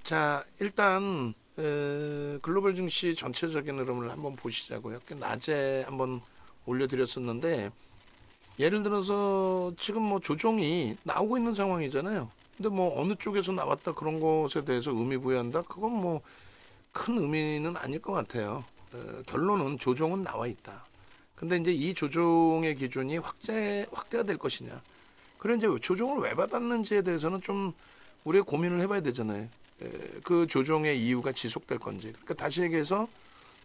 자, 일단 글로벌 증시 전체적인 흐름을 한번 보시자고요. 낮에 한번 올려드렸었는데 예를 들어서 지금 뭐 조정이 나오고 있는 상황이잖아요. 근데 뭐 어느 쪽에서 나왔다 그런 것에 대해서 의미 부여한다? 그건 뭐 큰 의미는 아닐 것 같아요. 결론은 조정은 나와 있다. 근데 이제 이 조정의 기준이 확대가 될 것이냐. 그래 이제 조정을 왜 받았는지에 대해서는 좀 우리가 고민을 해봐야 되잖아요. 그 조정의 이유가 지속될 건지. 그러니까 다시 얘기해서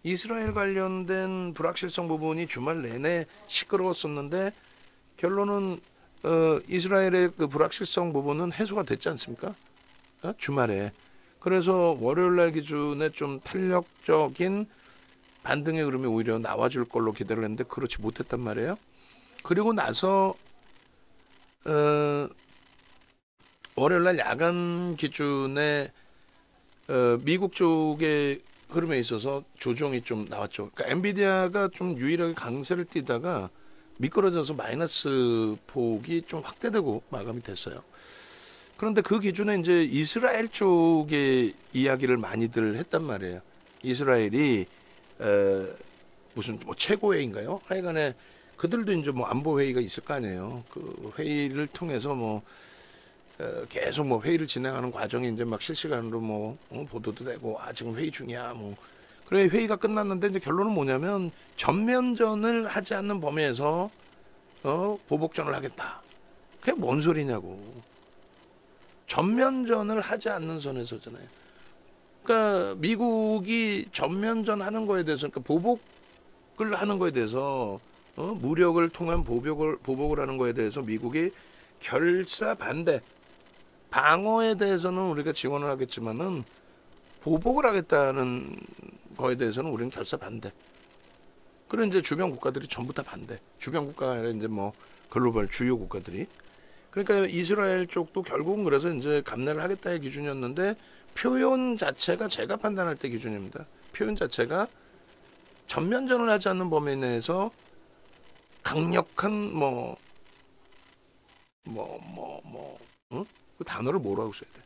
이스라엘 관련된 불확실성 부분이 주말 내내 시끄러웠었는데 결론은 이스라엘의 그 불확실성 부분은 해소가 됐지 않습니까? 주말에. 그래서 월요일 날 기준에 좀 탄력적인 반등의 흐름이 오히려 나와줄 걸로 기대를 했는데 그렇지 못했단 말이에요. 그리고 나서 월요일 날 야간 기준에 미국 쪽의 흐름에 있어서 조정이 좀 나왔죠. 그러니까 엔비디아가 좀 유일하게 강세를 띠다가 미끄러져서 마이너스 폭이 좀 확대되고 마감이 됐어요. 그런데 그 기준에 이제 이스라엘 쪽의 이야기를 많이들 했단 말이에요. 이스라엘이 무슨 뭐 최고회의인가요? 하여간에 그들도 이제 뭐 안보 회의가 있을 거 아니에요. 그 회의를 통해서 뭐 계속 뭐 회의를 진행하는 과정이 이제 막 실시간으로 뭐 보도도 되고 지금 회의 중이야 뭐. 그래 회의가 끝났는데 이제 결론은 뭐냐면 전면전을 하지 않는 범위에서 보복전을 하겠다. 그게 뭔 소리냐고. 전면전을 하지 않는 선에서잖아요. 그러니까 미국이 전면전 하는 거에 대해서 그러니까 보복을 하는 거에 대해서 무력을 통한 보복을 하는 거에 대해서 미국이 결사 반대. 방어에 대해서는 우리가 지원을 하겠지만은 보복을 하겠다는 거에 대해서는 우리는 결사 반대. 그런 이제 주변 국가들이 전부 다 반대. 주변 국가가 아니라 이제 뭐 글로벌 주요 국가들이. 그러니까 이스라엘 쪽도 결국은 그래서 이제 감내를 하겠다의 기준이었는데 표현 자체가 제가 판단할 때 기준입니다. 표현 자체가 전면전을 하지 않는 범위 내에서 강력한 그 단어를 뭐라고 써야 돼?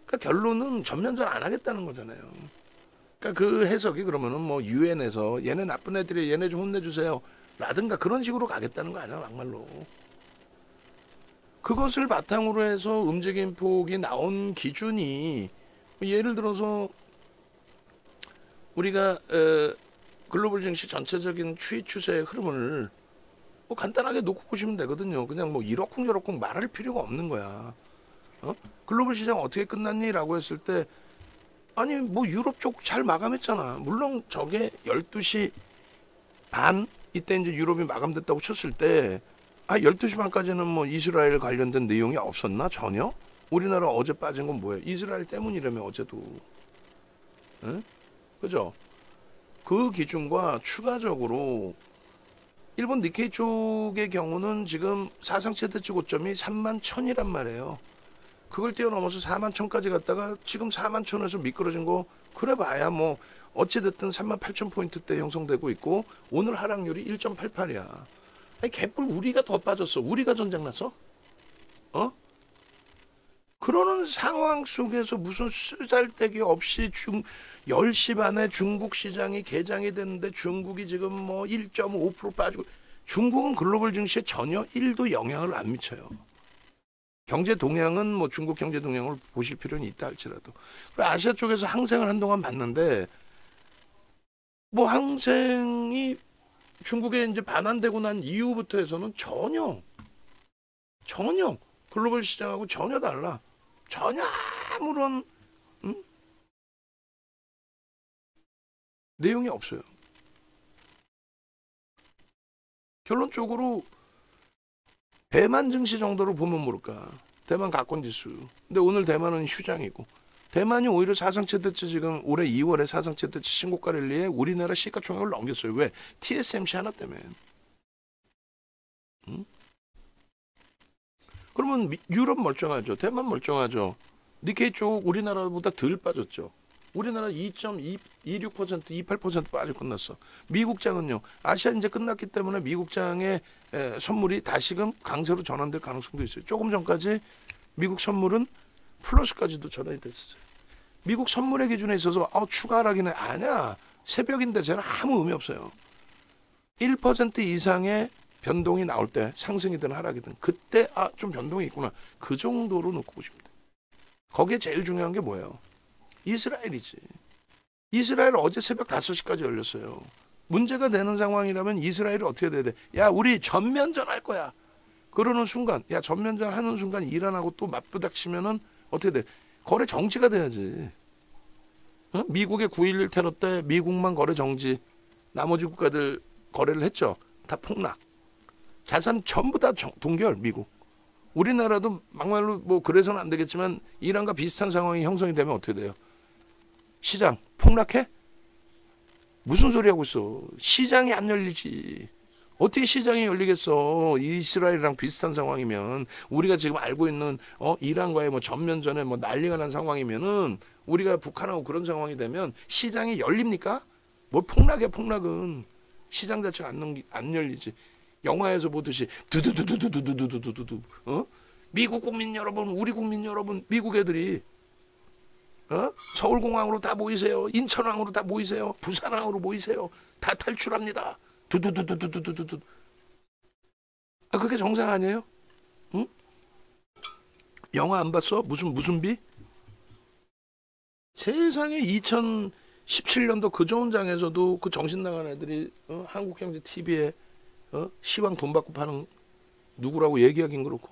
그러니까 결론은 전면전 안 하겠다는 거잖아요. 그러니까 그 해석이 그러면은 뭐 유엔에서 얘네 나쁜 애들이 얘네 좀 혼내주세요. 라든가 그런 식으로 가겠다는 거 아니야, 막말로. 그것을 바탕으로 해서 움직임 폭이 나온 기준이 예를 들어서 우리가 글로벌 증시 전체적인 추세의 흐름을 뭐 간단하게 놓고 보시면 되거든요. 그냥 뭐 이러쿵저러쿵 말할 필요가 없는 거야. 글로벌 시장 어떻게 끝났니라고 했을 때 아니 뭐 유럽 쪽 잘 마감했잖아. 물론 저게 12시 반 이때 이제 유럽이 마감됐다고 쳤을 때 12시 반까지는 뭐 이스라엘 관련된 내용이 없었나? 전혀? 우리나라 어제 빠진 건 뭐예요? 이스라엘 때문이라며 어제도. 응? 그죠? 그 기준과 추가적으로 일본 니케이 쪽의 경우는 지금 사상 최대치 고점이 31,000이란 말이에요. 그걸 뛰어넘어서 41,000까지 갔다가 지금 41,000에서 미끄러진 거 그래 봐야 뭐 어찌됐든 38,000포인트대 형성되고 있고 오늘 하락률이 1.88이야. 아니 개뿔 우리가 더 빠졌어. 우리가 전쟁 났어? 그러는 상황 속에서 무슨 쓰잘데기 없이 10시 반에 중국 시장이 개장이 됐는데 중국이 지금 뭐 1.5% 빠지고 중국은 글로벌 증시에 전혀 1도 영향을 안 미쳐요. 경제 동향은 뭐 중국 경제 동향을 보실 필요는 있다 할지라도. 그리고 아시아 쪽에서 항생을 한동안 봤는데 뭐 항생이 중국에 이제 반환되고 난 이후부터 해서는 전혀 글로벌 시장하고 전혀 달라. 전혀 아무런 내용이 없어요. 결론적으로 대만 증시 정도로 보면 모를까. 대만 가권지수. 근데 오늘 대만은 휴장이고 대만이 오히려 사상 최대치 지금 올해 2월에 사상 최대치 신고가 랠리에 우리나라 시가총액을 넘겼어요. 왜? TSMC 하나 때문에. 그러면 유럽 멀쩡하죠. 대만 멀쩡하죠. 니케이 쪽 우리나라보다 덜 빠졌죠. 우리나라 2.26%, 28% 빠져 끝났어. 미국장은요. 아시아 이제 끝났기 때문에 미국장의 선물이 다시금 강세로 전환될 가능성도 있어요. 조금 전까지 미국 선물은 플러스까지도 전환이 됐었어요. 미국 선물의 기준에 있어서 추가 하락이네. 아니야. 새벽인데 쟤는 아무 의미 없어요. 1% 이상의 변동이 나올 때 상승이든 하락이든 그때 좀 변동이 있구나. 그 정도로 놓고 보시면 돼요. 거기에 제일 중요한 게 뭐예요? 이스라엘이지. 이스라엘 어제 새벽 5시까지 열렸어요. 문제가 되는 상황이라면 이스라엘이 어떻게 돼야 돼? 야, 우리 전면전 할 거야. 그러는 순간, 야, 전면전 하는 순간 이란하고 또 맞부닥치면은 어떻게 돼? 거래 정지가 돼야지. 미국의 9.11 테러 때 미국만 거래 정지. 나머지 국가들 거래를 했죠. 다 폭락. 자산 전부 다 동결, 미국. 우리나라도 막말로 뭐 그래서는 안 되겠지만 이란과 비슷한 상황이 형성이 되면 어떻게 돼요? 시장 폭락해? 무슨 소리 하고 있어? 시장이 안 열리지. 어떻게 시장이 열리겠어? 이스라엘이랑 비슷한 상황이면 우리가 지금 알고 있는 이란과의 뭐 전면전에 뭐 난리가 난 상황이면은 우리가 북한하고 그런 상황이 되면 시장이 열립니까? 뭘 폭락이야, 폭락은. 시장 자체가 안 열리지. 영화에서 보듯이 두두두두두두두두두두. 미국 국민 여러분, 우리 국민 여러분, 미국 애들이 서울공항으로 다 모이세요. 인천항으로 다 모이세요. 부산항으로 모이세요. 다 탈출합니다. 두두두두두두두두. 그게 정상 아니에요? 응? 영화 안 봤어? 무슨 비? 세상에 2017년도 그 좋은 장에서도 그 정신 나간 애들이 한국경제 TV에 시황 돈 받고 파는 누구라고 얘기하긴 그렇고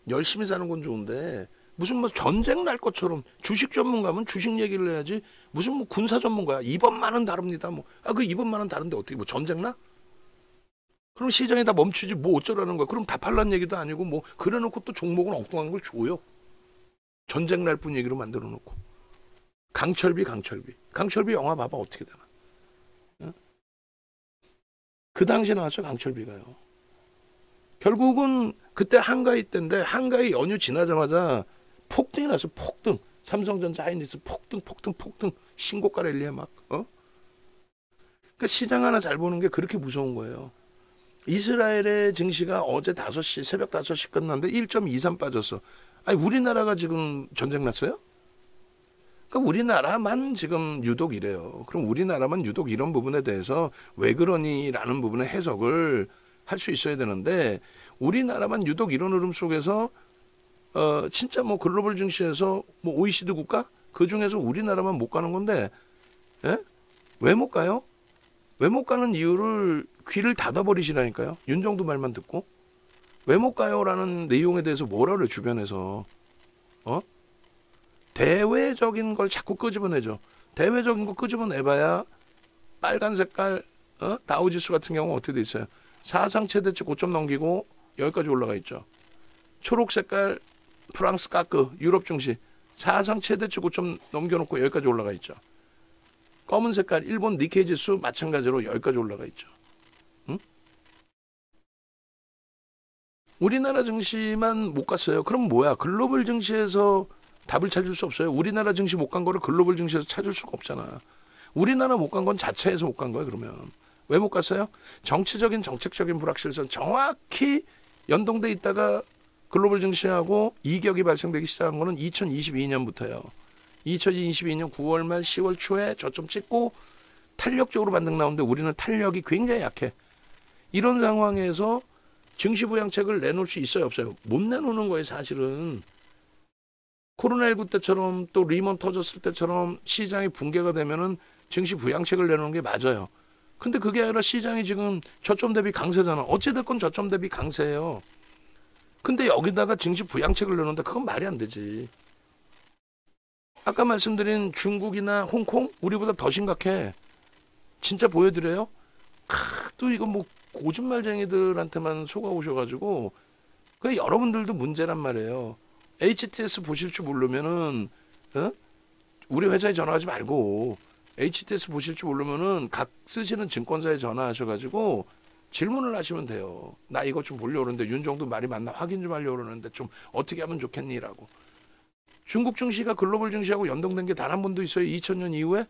열심히 사는 건 좋은데 무슨 뭐 전쟁 날 것처럼 주식 전문가면 주식 얘기를 해야지 무슨 뭐 군사 전문가야. 이번만은 다릅니다. 뭐 그 이번만은 다른데 어떻게 뭐 전쟁 나? 그럼 시장이 다 멈추지 뭐 어쩌라는 거야. 그럼 다 팔란 얘기도 아니고 뭐 그래놓고 또 종목은 엉뚱한 걸 줘요. 전쟁 날 뿐 얘기로 만들어 놓고. 강철비 영화 봐봐 어떻게 되나. 응? 그 당시에 나왔죠 강철비가요. 결국은 그때 한가위 때인데 한가위 연휴 지나자마자 폭등이 났어. 폭등. 삼성전자 하이닉스 폭등 신고가 랠리에 막 그러니까 시장 하나 잘 보는 게 그렇게 무서운 거예요. 이스라엘의 증시가 어제 5시 새벽 5시 끝났는데 1.23 빠졌어. 아니 우리나라가 지금 전쟁 났어요? 그러니까 우리나라만 지금 유독 이래요. 그럼 우리나라만 유독 이런 부분에 대해서 왜 그러니라는 부분의 해석을 할 수 있어야 되는데 우리나라만 유독 이런 흐름 속에서 진짜 뭐 글로벌 증시에서 뭐 OECD 국가 그 중에서 우리나라만 못 가는 건데 왜 못 가요? 왜 못 가는 이유를 귀를 닫아버리시라니까요. 윤정도 말만 듣고 왜 못 가요라는 내용에 대해서 뭐라 그래 주변에서 대외적인 걸 자꾸 끄집어내죠. 대외적인 거 끄집어내봐야 빨간 색깔 다우지수 같은 경우 어떻게 돼 있어요? 사상 최대치 고점 넘기고 여기까지 올라가 있죠. 초록 색깔 프랑스 까크 유럽 증시 사상 최대치 고점 넘겨놓고 여기까지 올라가 있죠. 검은 색깔 일본 니케이 지수 마찬가지로 여기까지 올라가 있죠. 응? 우리나라 증시만 못 갔어요. 그럼 뭐야? 글로벌 증시에서 답을 찾을 수 없어요. 우리나라 증시 못 간 거를 글로벌 증시에서 찾을 수가 없잖아. 우리나라 못 간 건 자체에서 못 간 거예요. 그러면 왜 못 갔어요? 정치적인 정책적인 불확실성 정확히 연동돼 있다가 글로벌 증시하고 이격이 발생되기 시작한 거는 2022년부터예요. 2022년 9월 말 10월 초에 저점 찍고 탄력적으로 반등 나오는데 우리는 탄력이 굉장히 약해. 이런 상황에서 증시 부양책을 내놓을 수 있어요 없어요? 못 내놓는 거예요 사실은. 코로나19 때처럼 또 리먼 터졌을 때처럼 시장이 붕괴가 되면은 증시 부양책을 내놓는 게 맞아요. 근데 그게 아니라 시장이 지금 저점 대비 강세잖아. 어찌됐건 저점 대비 강세예요. 근데 여기다가 증시 부양책을 내놓는다. 그건 말이 안 되지. 아까 말씀드린 중국이나 홍콩 우리보다 더 심각해. 진짜 보여드려요? 또 이거 뭐 거짓말쟁이들한테만 속아오셔가지고 그 여러분들도 문제란 말이에요. HTS 보실 줄 모르면은 우리 회사에 전화하지 말고 HTS 보실 줄 모르면은 각 쓰시는 증권사에 전화하셔가지고 질문을 하시면 돼요. 나 이거 좀 보려고 그러는데 윤정도 말이 맞나 확인 좀 하려고 그러는데 좀 어떻게 하면 좋겠니라고. 중국 증시가 글로벌 증시하고 연동된 게 단 한 번도 있어요? 2000년 이후에?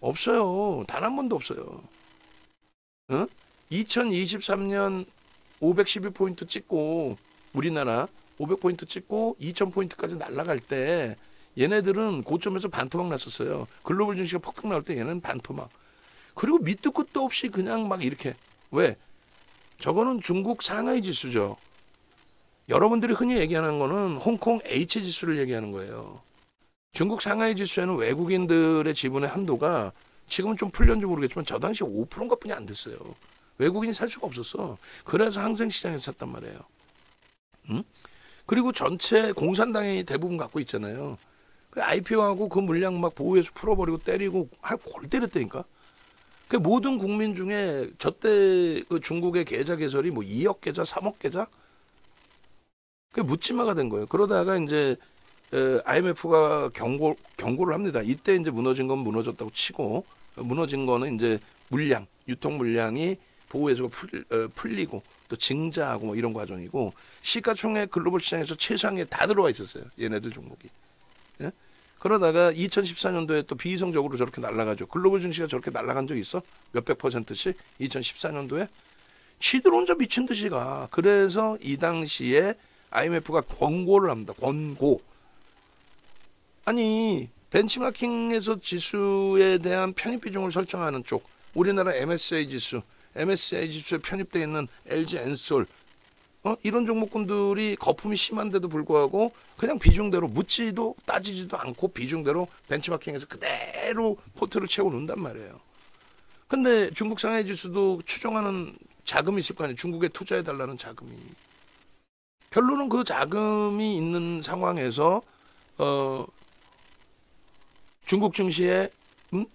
없어요. 단 한 번도 없어요. 2023년 512포인트 찍고 우리나라 500포인트 찍고 2000포인트까지 날아갈 때 얘네들은 고점에서 반토막 났었어요. 글로벌 증시가 폭등 나올 때 얘는 반토막. 그리고 밑도 끝도 없이 그냥 막 이렇게. 왜? 저거는 중국 상하이 지수죠. 여러분들이 흔히 얘기하는 거는 홍콩 H 지수를 얘기하는 거예요. 중국 상하이 지수에는 외국인들의 지분의 한도가 지금은 좀 풀렸는지 모르겠지만 저 당시 5%가 뿐이 안 됐어요. 외국인이 살 수가 없었어. 그래서 항생시장에서 샀단 말이에요. 응? 그리고 전체 공산당이 대부분 갖고 있잖아요. 그 IPO하고 그 물량 막 보호해서 풀어버리고 때리고 골 때렸다니까. 그 모든 국민 중에 저때 그 중국의 계좌 개설이 뭐 2억 계좌, 3억 계좌? 그게 묻지마가 된 거예요. 그러다가 이제 IMF가 경고를 합니다. 이때 이제 무너진 건 무너졌다고 치고 무너진 거는 이제 물량, 유통 물량이 보호해서 풀리고 또 증자하고 뭐 이런 과정이고 시가총액 글로벌 시장에서 최상위에 다 들어와 있었어요. 얘네들 종목이. 예? 그러다가 2014년도에 또 비이성적으로 저렇게 날아가죠. 글로벌 증시가 저렇게 날아간 적 있어? 몇백 %씩? 2014년도에? 지들 혼자 미친 듯이 가. 그래서 이 당시에 IMF가 권고를 합니다. 권고. 아니 벤치마킹에서 지수에 대한 편입 비중을 설정하는 쪽 우리나라 MSCI 지수에 편입되어 있는 LG 엔솔 이런 종목군들이 거품이 심한데도 불구하고 그냥 비중대로 묻지도 따지지도 않고 비중대로 벤치마킹에서 그대로 포트를 채워 놓는단 말이에요. 근데 중국 상하이 지수도 추정하는 자금이 있을 거 아니에요. 중국에 투자해달라는 자금이. 결론은 그 자금이 있는 상황에서 중국 증시에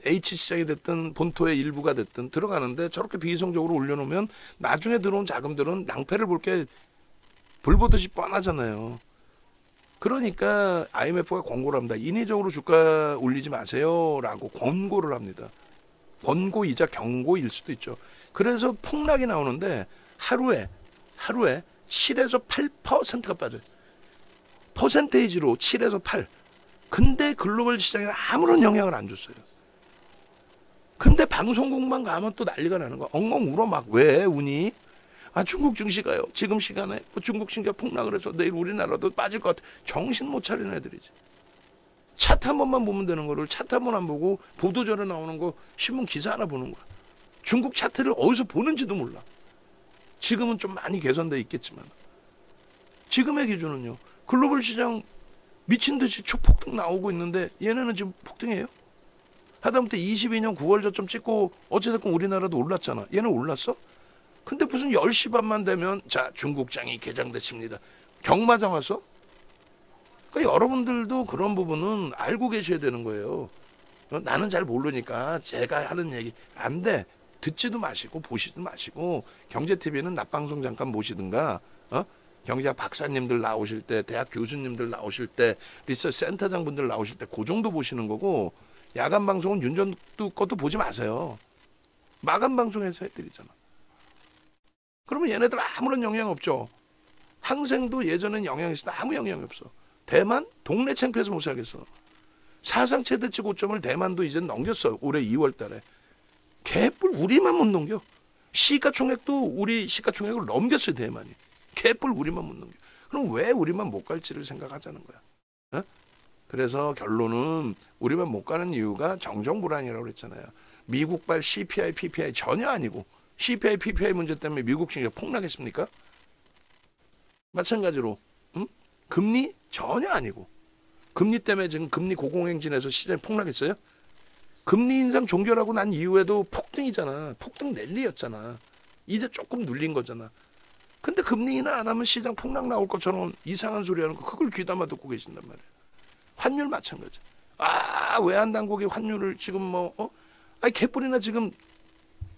H시장이 됐든 본토의 일부가 됐든 들어가는데 저렇게 비이성적으로 올려놓으면 나중에 들어온 자금들은 낭패를 볼 게 불보듯이 뻔하잖아요. 그러니까 IMF가 권고를 합니다. 인위적으로 주가 올리지 마세요라고 권고를 합니다. 권고이자 경고일 수도 있죠. 그래서 폭락이 나오는데 하루에 7에서 8%가 빠져요. 퍼센테이지로 7에서 8. 근데 글로벌 시장에 아무런 영향을 안 줬어요. 근데 방송국만 가면 또 난리가 나는 거야. 엉엉 울어 막. 왜 우니? 중국 증시가요. 지금 시간에 중국 증시가 폭락을 해서 내일 우리나라도 빠질 것 같아. 정신 못 차리는 애들이지. 차트 한 번만 보면 되는 거를 차트 한 번 안 보고 보도자료 나오는 거 신문 기사 하나 보는 거야. 중국 차트를 어디서 보는지도 몰라. 지금은 좀 많이 개선돼 있겠지만 지금의 기준은요. 글로벌 시장 미친 듯이 초폭등 나오고 있는데 얘네는 지금 폭등해요? 하다못해 22년 9월 저점 찍고 어찌됐건 우리나라도 올랐잖아. 얘는 올랐어? 근데 무슨 10시 반만 되면 자 중국장이 개장됐습니다. 경마장 왔어? 그러니까 여러분들도 그런 부분은 알고 계셔야 되는 거예요. 나는 잘 모르니까 제가 하는 얘기 안 돼. 듣지도 마시고 보시도 마시고 경제TV는 낮방송 잠깐 모시든가 경제학 박사님들 나오실 때 대학 교수님들 나오실 때 리서치 센터장 분들 나오실 때 그 정도 보시는 거고 야간 방송은 윤전도 것도 보지 마세요. 마감 방송에서 해드리잖아. 그러면 얘네들 아무런 영향 없죠. 항생도 예전엔 영향이 있었는데 아무 영향이 없어. 대만 동네 창피해서 못 살겠어. 사상 최대치 고점을 대만도 이제 넘겼어. 올해 2월 달에. 개뿔 우리만 못 넘겨. 시가총액도 우리 시가총액을 넘겼어요. 대만이. 개뿔 우리만 못 넘겨. 그럼 왜 우리만 못 갈지를 생각하자는 거야. 그래서 결론은 우리만 못 가는 이유가 정정불안이라고 그랬잖아요. 미국발 CPI, PPI 전혀 아니고 CPI, PPI 문제 때문에 미국 증시가 폭락했습니까? 마찬가지로 금리 전혀 아니고 금리 때문에 지금 금리 고공행진해서 시장이 폭락했어요? 금리 인상 종결하고 난 이후에도 폭등이잖아. 폭등 랠리였잖아. 이제 조금 눌린 거잖아. 근데 금리 인하 안 하면 시장 폭락 나올 것처럼 이상한 소리 하는 거 그걸 귀담아 듣고 계신단 말이에요. 환율 마찬가지. 외환당국이 환율을 지금 개뿔이나 지금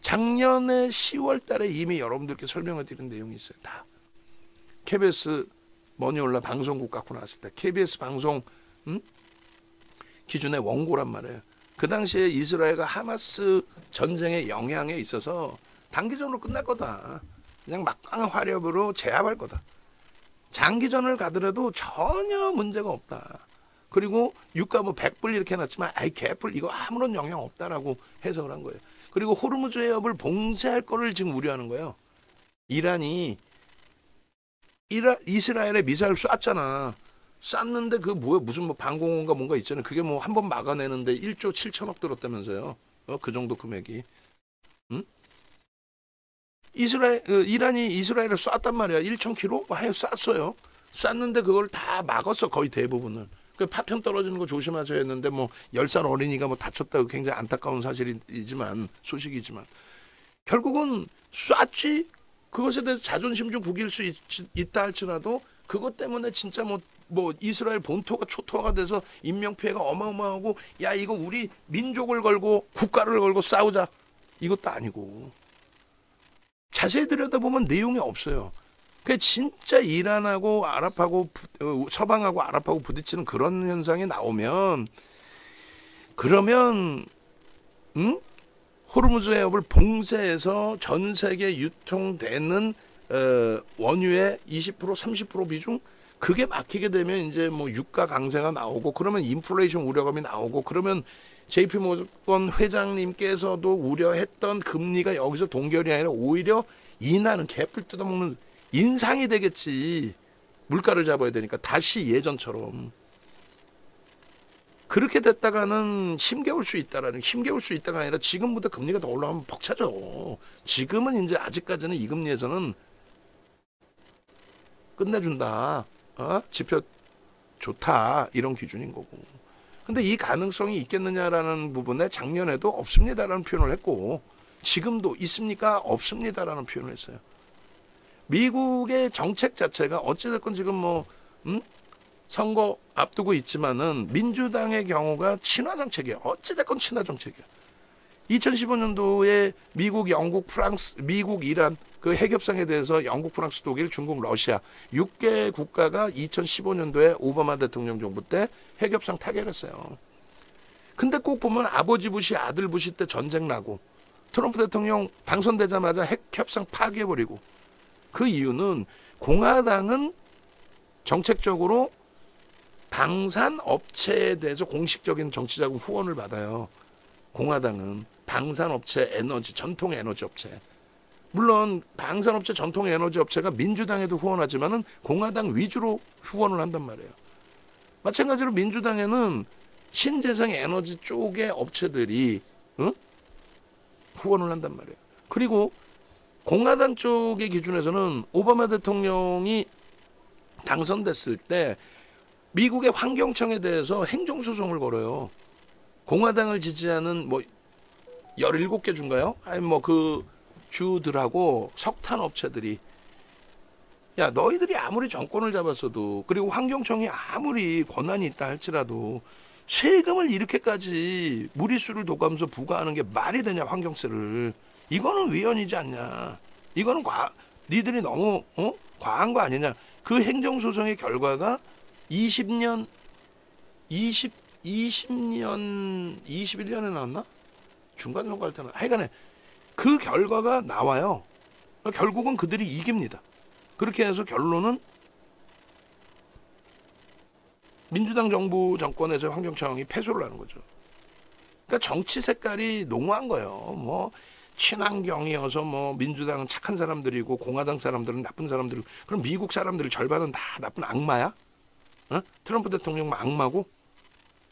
작년에 10월 달에 이미 여러분들께 설명을 드린 내용이 있어요. 다. KBS 머니올라 방송국 갖고 나왔을 때 KBS 방송 기준의 원고란 말이에요. 그 당시에 이스라엘과 하마스 전쟁의 영향에 있어서 단기전으로 끝날 거다. 그냥 막강한 화력으로 제압할 거다. 장기전을 가더라도 전혀 문제가 없다. 그리고 유가 100불 이렇게 해놨지만 개뿔 이거 아무런 영향 없다라고 해석을 한 거예요. 그리고 호르무즈 해협을 봉쇄할 거를 지금 우려하는 거예요. 이란이 이스라엘에 미사일 쐈잖아. 쌌는데 그 뭐야 무슨 뭐 방공호인가 뭔가 있잖아요. 그게 뭐 한 번 막아내는데 1조 7천억 들었다면서요. 그 정도 금액이. 응? 이란이 이스라엘을 쐈단 말이야. 1,000km? 하여 쐈어요. 쐈는데 그걸 다 막았어. 거의 대부분을. 그 파편 떨어지는 거 조심하셔야 했는데 뭐 10살 어린이가 뭐 다쳤다고 굉장히 안타까운 사실이지만 소식이지만 결국은 쐈지. 그것에 대해서 자존심 좀 구길 수 있다 할지라도 그것 때문에 진짜 뭐 이스라엘 본토가 초토화가 돼서 인명피해가 어마어마하고 야 이거 우리 민족을 걸고 국가를 걸고 싸우자 이것도 아니고 자세히 들여다보면 내용이 없어요. 그 진짜 이란하고 아랍하고 서방하고 아랍하고 부딪히는 그런 현상이 나오면 그러면 응? 호르무즈 해협을 봉쇄해서 전 세계 유통되는 원유의 20% 30% 비중 그게 막히게 되면 이제 뭐 유가 강세가 나오고 그러면 인플레이션 우려감이 나오고 그러면 JP 모건 회장님께서도 우려했던 금리가 여기서 동결이 아니라 오히려 인하는 개뿔 뜯어먹는 인상이 되겠지. 물가를 잡아야 되니까 다시 예전처럼. 그렇게 됐다가는 힘겨울 수 있다라는 힘겨울 수 있다가 아니라 지금보다 금리가 더 올라가면 벅차죠. 지금은 이제 아직까지는 이 금리에서는 끝내준다. 지표 좋다. 이런 기준인 거고. 근데 이 가능성이 있겠느냐라는 부분에 작년에도 없습니다라는 표현을 했고 지금도 있습니까? 없습니다라는 표현을 했어요. 미국의 정책 자체가 어찌됐건 지금 선거 앞두고 있지만은 민주당의 경우가 친화 정책이야. 어찌됐건 친화 정책이야. 2015년도에 미국, 영국, 프랑스, 미국, 이란 그 핵협상에 대해서 영국, 프랑스, 독일, 중국, 러시아 6개 국가가 2015년도에 오바마 대통령 정부 때 핵협상 타결했어요. 근데 꼭 보면 아버지 부시, 아들 부시 때 전쟁 나고 트럼프 대통령 당선되자마자 핵협상 파기해버리고 그 이유는 공화당은 정책적으로 방산 업체에 대해서 공식적인 정치자금 후원을 받아요. 공화당은 방산업체, 에너지, 전통 에너지 업체. 물론 방산업체, 전통 에너지 업체가 민주당에도 후원하지만은 공화당 위주로 후원을 한단 말이에요. 마찬가지로 민주당에는 신재생 에너지 쪽의 업체들이 후원을 한단 말이에요. 그리고 공화당 쪽의 기준에서는 오바마 대통령이 당선됐을 때 미국의 환경청에 대해서 행정소송을 걸어요. 공화당을 지지하는 뭐 17개 주인가요? 아니 뭐 그 주들하고 석탄 업체들이 야 너희들이 아무리 정권을 잡았어도 그리고 환경청이 아무리 권한이 있다 할지라도 세금을 이렇게까지 무리수를 둬가면서 부과하는 게 말이 되냐 환경세를. 이거는 위헌이지 않냐. 이거는 니들이 너무 과한 거 아니냐. 그 행정소송의 결과가 20년 21년에 나왔나? 중간 선거할 때는 하여간에 그 결과가 나와요. 결국은 그들이 이깁니다. 그렇게 해서 결론은 민주당 정부 정권에서 환경청이 패소를 하는 거죠. 그러니까 정치 색깔이 농후한 거예요. 뭐 친환경이어서 뭐 민주당은 착한 사람들이고 공화당 사람들은 나쁜 사람들이고 그럼 미국 사람들 절반은 다 나쁜 악마야? 트럼프 대통령 악마고?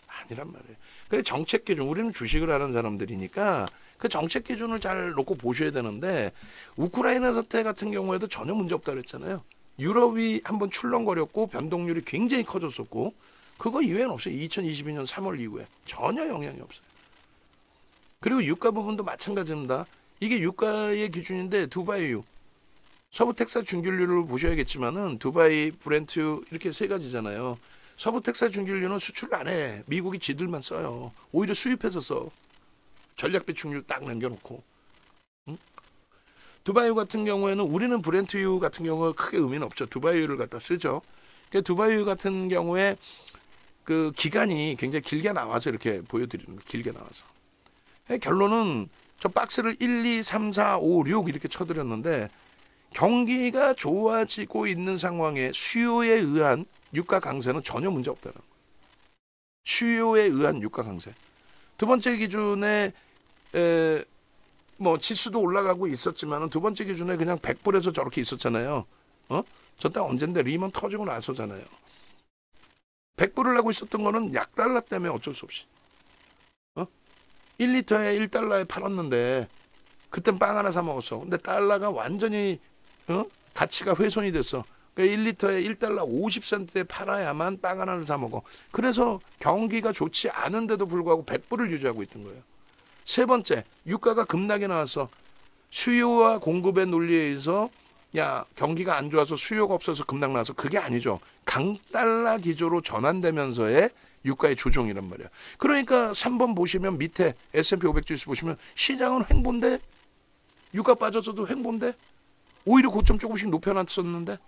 아니란 말이에요. 그 정책 기준 우리는 주식을 하는 사람들이니까 그 정책 기준을 잘 놓고 보셔야 되는데 우크라이나 사태 같은 경우에도 전혀 문제 없다 그랬잖아요. 유럽이 한번 출렁거렸고 변동률이 굉장히 커졌었고 그거 이외에는 없어요. 2022년 3월 이후에 전혀 영향이 없어요. 그리고 유가 부분도 마찬가지입니다. 이게 유가의 기준인데 두바이유 서부 텍사스 중진류를 보셔야겠지만은 두바이, 브렌트 이렇게 세 가지잖아요. 서부 텍사스 중진류는 수출을 안 해. 미국이 지들만 써요. 오히려 수입해서 써. 전략 배출률 딱 남겨놓고. 두바이유 같은 경우에는 우리는 브렌트유 같은 경우 크게 의미는 없죠. 두바이유를 갖다 쓰죠. 그러니까 두바이유 같은 경우에 그 기간이 굉장히 길게 나와서 이렇게 보여드리는 거예요. 길게 나와서. 결론은 저 박스를 1, 2, 3, 4, 5, 6 이렇게 쳐드렸는데 경기가 좋아지고 있는 상황에 수요에 의한 유가 강세는 전혀 문제 없다는 거예요. 수요에 의한 유가 강세. 두 번째 기준에 뭐 지수도 올라가고 있었지만 두 번째 기준에 그냥 100불에서 저렇게 있었잖아요. 저때 언젠데 리먼 터지고 나서잖아요. 100불을 하고 있었던 거는 약달러 때문에 어쩔 수 없이 1리터에 1달러에 팔았는데 그땐 빵 하나 사 먹었어. 근데 달러가 완전히 가치가 훼손이 됐어. 그러니까 1리터에 1달러 50센트에 팔아야만 빵 하나를 사 먹어. 그래서 경기가 좋지 않은데도 불구하고 100불을 유지하고 있던 거예요. 세 번째, 유가가 급락이 나왔어. 수요와 공급의 논리에 의해서 야 경기가 안 좋아서 수요가 없어서 급락 나서 그게 아니죠. 강달러 기조로 전환되면서의 유가의 조정이란 말이야. 그러니까 3번 보시면 밑에 S&P 500 지수 보시면 시장은 횡보인데 유가 빠져서도 횡보인데 오히려 고점 조금씩 높여놨었는데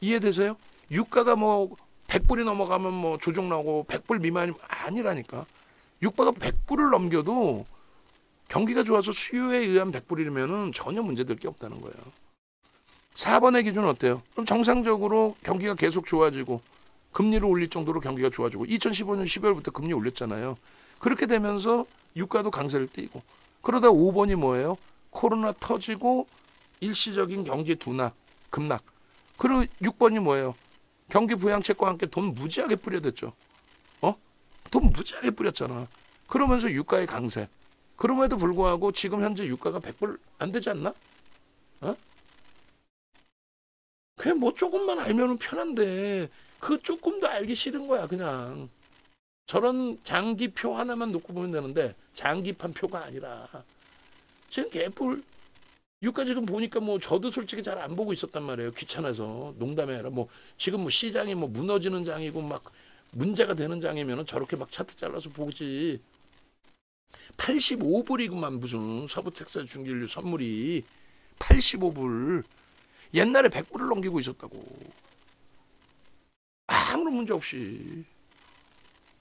이해되세요? 유가가 뭐 100불이 넘어가면 뭐 조정 나오고 100불 미만이 아니라니까. 유가가 100불을 넘겨도 경기가 좋아서 수요에 의한 100불이면은 전혀 문제될 게 없다는 거예요. 4번의 기준은 어때요? 그럼 정상적으로 경기가 계속 좋아지고 금리를 올릴 정도로 경기가 좋아지고 2015년 12월부터 금리 올렸잖아요. 그렇게 되면서 유가도 강세를 띠고 그러다 5번이 뭐예요? 코로나 터지고 일시적인 경기 둔화, 급락. 그리고 6번이 뭐예요? 경기 부양책과 함께 돈 무지하게 뿌려댔죠. 돈 무지하게 뿌렸잖아. 그러면서 유가의 강세. 그럼에도 불구하고 지금 현재 유가가 100불 안 되지 않나? 그냥 뭐 조금만 알면은 편한데 그 조금도 알기 싫은 거야 그냥. 저런 장기표 하나만 놓고 보면 되는데 장기판 표가 아니라 지금 개뿔 유가 지금 보니까 뭐 저도 솔직히 잘 안 보고 있었단 말이에요. 귀찮아서. 농담이 아니라 뭐 지금 뭐 시장이 뭐 무너지는 장이고 막 문제가 되는 장이면은 저렇게 막 차트 잘라서 보지. 85불이구만 무슨 서부텍사스 중진류 선물이 85불. 옛날에 100불을 넘기고 있었다고. 아무런 문제 없이.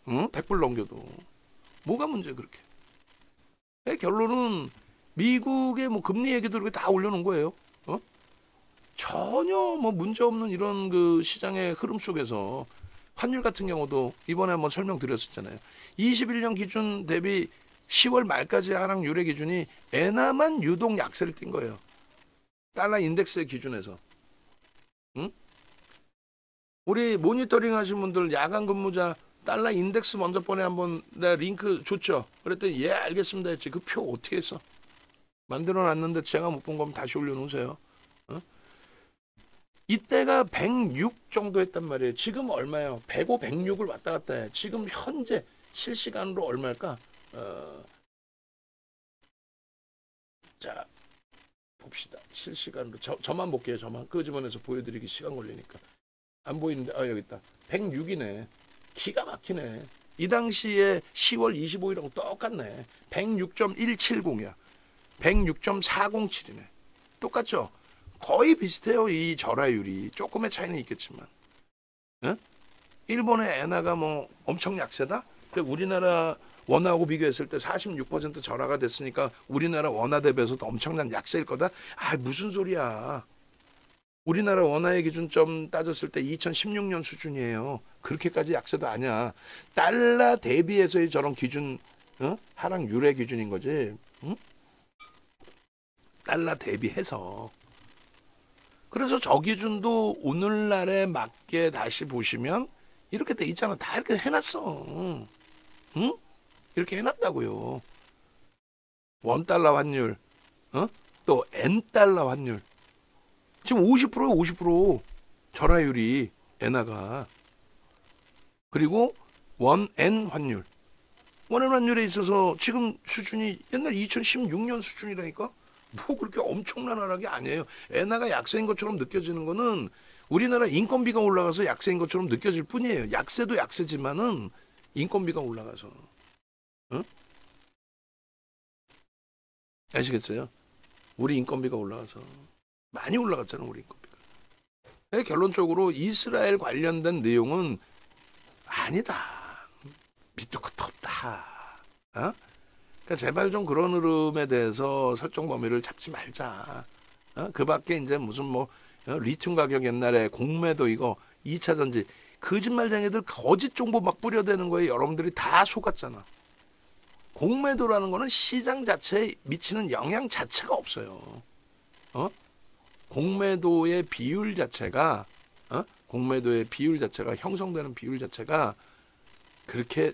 100불 넘겨도. 뭐가 문제 그렇게. 결론은 미국의 뭐 금리 얘기도 이렇게 다 올려놓은 거예요. 전혀 뭐 문제 없는 이런 그 시장의 흐름 속에서 환율 같은 경우도 이번에 한번 설명드렸었잖아요. 21년 기준 대비 10월 말까지 하락 유례 기준이 엔화만 유독 약세를 띈 거예요. 달러 인덱스의 기준에서. 우리 모니터링 하신 분들 야간 근무자 달러 인덱스 먼저 번에 한번 내가 링크 줬죠. 그랬더니 예 알겠습니다 했지. 그 표 어떻게 했어? 만들어 놨는데 제가 못 본 거면 다시 올려놓으세요. 이때가 106 정도 했단 말이에요. 지금 얼마예요? 105, 106을 왔다 갔다 해. 지금 현재 실시간으로 얼마일까? 자 봅시다. 실시간으로 저만 볼게요. 저만 끄집어내서 보여드리기 시간 걸리니까. 안 보이는데 여기 있다. 106이네. 기가 막히네. 이 당시에 10월 25일하고 똑같네. 106.170이야. 106.407이네. 똑같죠? 거의 비슷해요. 이 절하율이. 조금의 차이는 있겠지만. 일본의 엔화가 뭐 엄청 약세다? 우리나라 원화하고 비교했을 때 46% 절하가 됐으니까 우리나라 원화 대비해서도 엄청난 약세일 거다? 아 무슨 소리야. 우리나라 원화의 기준점 따졌을 때 2016년 수준이에요. 그렇게까지 약세도 아니야. 달러 대비해서의 저런 기준 하락 유례 기준인 거지. 달러 대비해서. 그래서 저 기준도 오늘날에 맞게 다시 보시면 이렇게 돼 있잖아. 다 이렇게 해놨어. 이렇게 해놨다고요. 원달러 환율, 또 N달러 환율. 지금 50%예요, 50%. 절하율이 엔화가. 그리고 원엔 환율. 원엔 환율에 있어서 지금 수준이 옛날 2016년 수준이라니까? 뭐 그렇게 엄청난 하락이 아니에요. 엔화가 약세인 것처럼 느껴지는 거는 우리나라 인건비가 올라가서 약세인 것처럼 느껴질 뿐이에요. 약세도 약세지만은 인건비가 올라가서. 아시겠어요? 우리 인건비가 올라가서. 많이 올라갔잖아 우리 인건비가. 결론적으로 이스라엘 관련된 내용은 아니다. 밑도 끝도 없다. 그러니까 제발 좀 그런 흐름에 대해서 설정 범위를 잡지 말자. 그 밖에 이제 무슨 뭐 리튬 가격 옛날에 공매도 이거 2차 전지 거짓말쟁이들 거짓 정보 막 뿌려대는 거에 여러분들이 다 속았잖아. 공매도라는 거는 시장 자체에 미치는 영향 자체가 없어요. 공매도의 비율 자체가 공매도의 비율 자체가 형성되는 비율 자체가 그렇게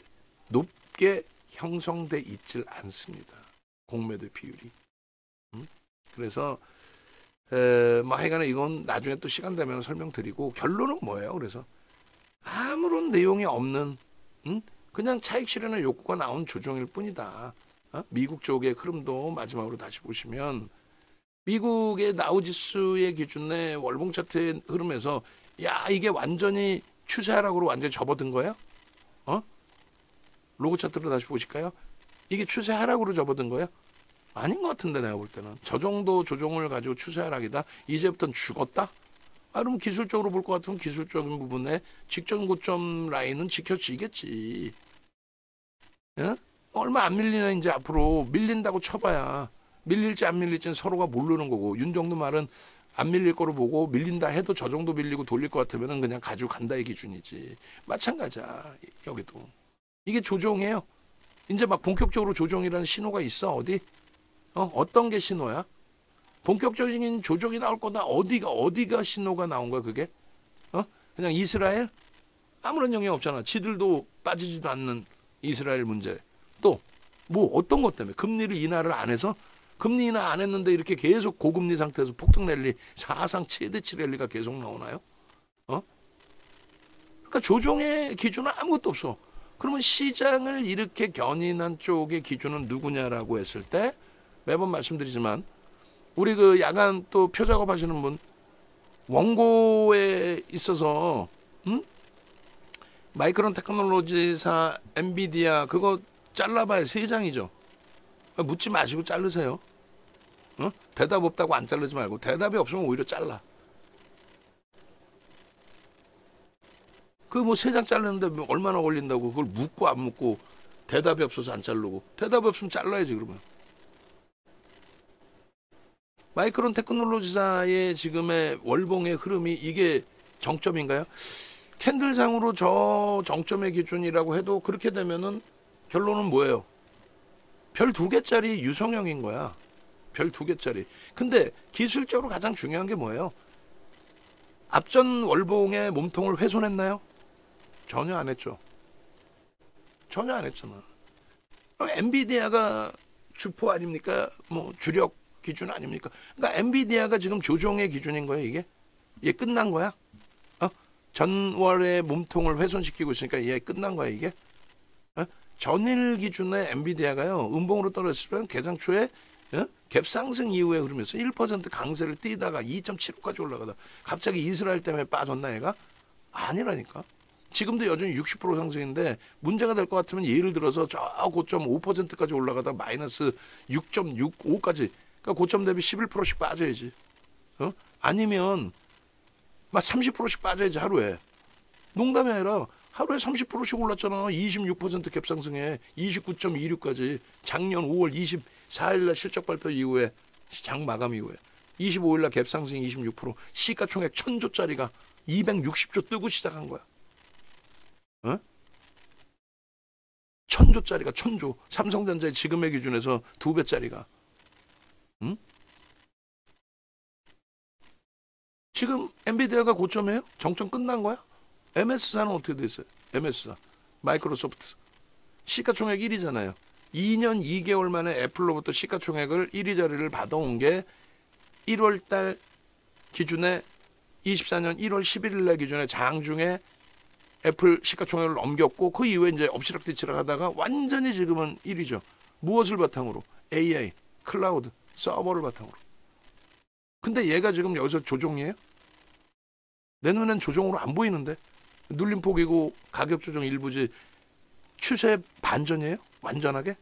높게 형성돼 있질 않습니다. 공매도 비율이. 그래서 뭐 하여간에 이건 나중에 또 시간 되면 설명드리고 결론은 뭐예요? 그래서 아무런 내용이 없는 그냥 차익 실현의 욕구가 나온 조정일 뿐이다. 미국 쪽의 흐름도 마지막으로 다시 보시면 미국의 다우지수의 기준의 월봉 차트의 흐름에서 야 이게 완전히 추세 하락으로 완전히 접어든 거야? 로고 차트로 다시 보실까요? 이게 추세 하락으로 접어든 거야? 아닌 것 같은데 내가 볼 때는 저 정도 조정을 가지고 추세 하락이다. 이제부터는 죽었다. 그럼 기술적으로 볼 것 같으면 기술적인 부분에 직전 고점 라인은 지켜지겠지. 예? 얼마 안 밀리나 이제 앞으로 밀린다고 쳐봐야 밀릴지 안 밀릴지는 서로가 모르는 거고 윤정도 말은 안 밀릴 거로 보고 밀린다 해도 저 정도 밀리고 돌릴 것 같으면 그냥 가지고 간다의 기준이지. 마찬가지야 여기도. 이게 조정이에요. 이제 막 본격적으로 조정이라는 신호가 있어. 어디? 어떤 게 신호야? 본격적인 조정이 나올 거다. 어디가 신호가 나온 거야 그게? 그냥 이스라엘? 아무런 영향 없잖아. 지들도 빠지지도 않는 이스라엘 문제. 또 뭐 어떤 것 때문에 금리를 인하를 안 해서 금리 인하 안 했는데 이렇게 계속 고금리 상태에서 폭등 랠리 사상 최대치 랠리가 계속 나오나요? 그러니까 조정의 기준은 아무것도 없어. 그러면 시장을 이렇게 견인한 쪽의 기준은 누구냐라고 했을 때 매번 말씀드리지만 우리 그 야간 또 표 작업하시는 분 원고에 있어서 마이크론 테크놀로지사 엔비디아 그거 잘라봐야 3장이죠. 묻지 마시고 자르세요. 대답 없다고 안 자르지 말고 대답이 없으면 오히려 잘라. 그 뭐 3장 자르는데 뭐 얼마나 걸린다고 그걸 묻고 안 묻고 대답이 없어서 안 자르고 대답이 없으면 잘라야지 그러면. 마이크론 테크놀로지사의 지금의 월봉의 흐름이 이게 정점인가요? 캔들상으로 저 정점의 기준이라고 해도 그렇게 되면은 결론은 뭐예요? 별 2개짜리 유성형인 거야. 별 2개짜리. 근데 기술적으로 가장 중요한 게 뭐예요? 앞전 월봉의 몸통을 훼손했나요? 전혀 안 했죠. 전혀 안 했잖아. 엔비디아가 주포 아닙니까? 뭐 주력 기준 아닙니까? 그러니까 엔비디아가 지금 조정의 기준인 거예요, 이게? 얘 끝난 거야? 전월의 몸통을 훼손시키고 있으니까 얘 끝난 거야, 이게? 전일 기준의 엔비디아가요, 음봉으로 떨어졌을 때 개장 초에 갭 상승 이후에 흐르면서 1% 강세를 띄다가 2.75까지 올라가다 갑자기 이스라엘 때문에 빠졌나 얘가? 아니라니까. 지금도 여전히 60% 상승인데 문제가 될 것 같으면 예를 들어서 저 고점 5%까지 올라가다 마이너스 6.65까지 그러니까 고점 대비 11%씩 빠져야지. 아니면 막 30%씩 빠져야지 하루에. 농담이 아니라 하루에 30%씩 올랐잖아. 26% 갭상승에 29.26까지 작년 5월 24일 날 실적 발표 이후에 장 마감 이후에 25일 날 갭상승 26% 시가총액 1000조짜리가 260조 뜨고 시작한 거야. 1000조짜리가 1000조. 삼성전자의 지금의 기준에서 2배짜리가. 지금 엔비디아가 고점이에요? 정점 끝난 거야? MS사는 어떻게 됐어요? MS사. 마이크로소프트. 시가총액 1위잖아요. 2년 2개월 만에 애플로부터 시가총액을 1위 자리를 받아온 게 1월달 기준에 24년 1월 11일 날 기준에 장중에 애플 시가총액을 넘겼고 그 이후에 이제 엎치락뒤치락 하다가 완전히 지금은 1위죠. 무엇을 바탕으로? AI, 클라우드, 서버를 바탕으로. 근데 얘가 지금 여기서 조정이에요? 내 눈엔 조정으로 안 보이는데 눌림폭이고 가격 조정 일부지 추세 반전이에요? 완전하게?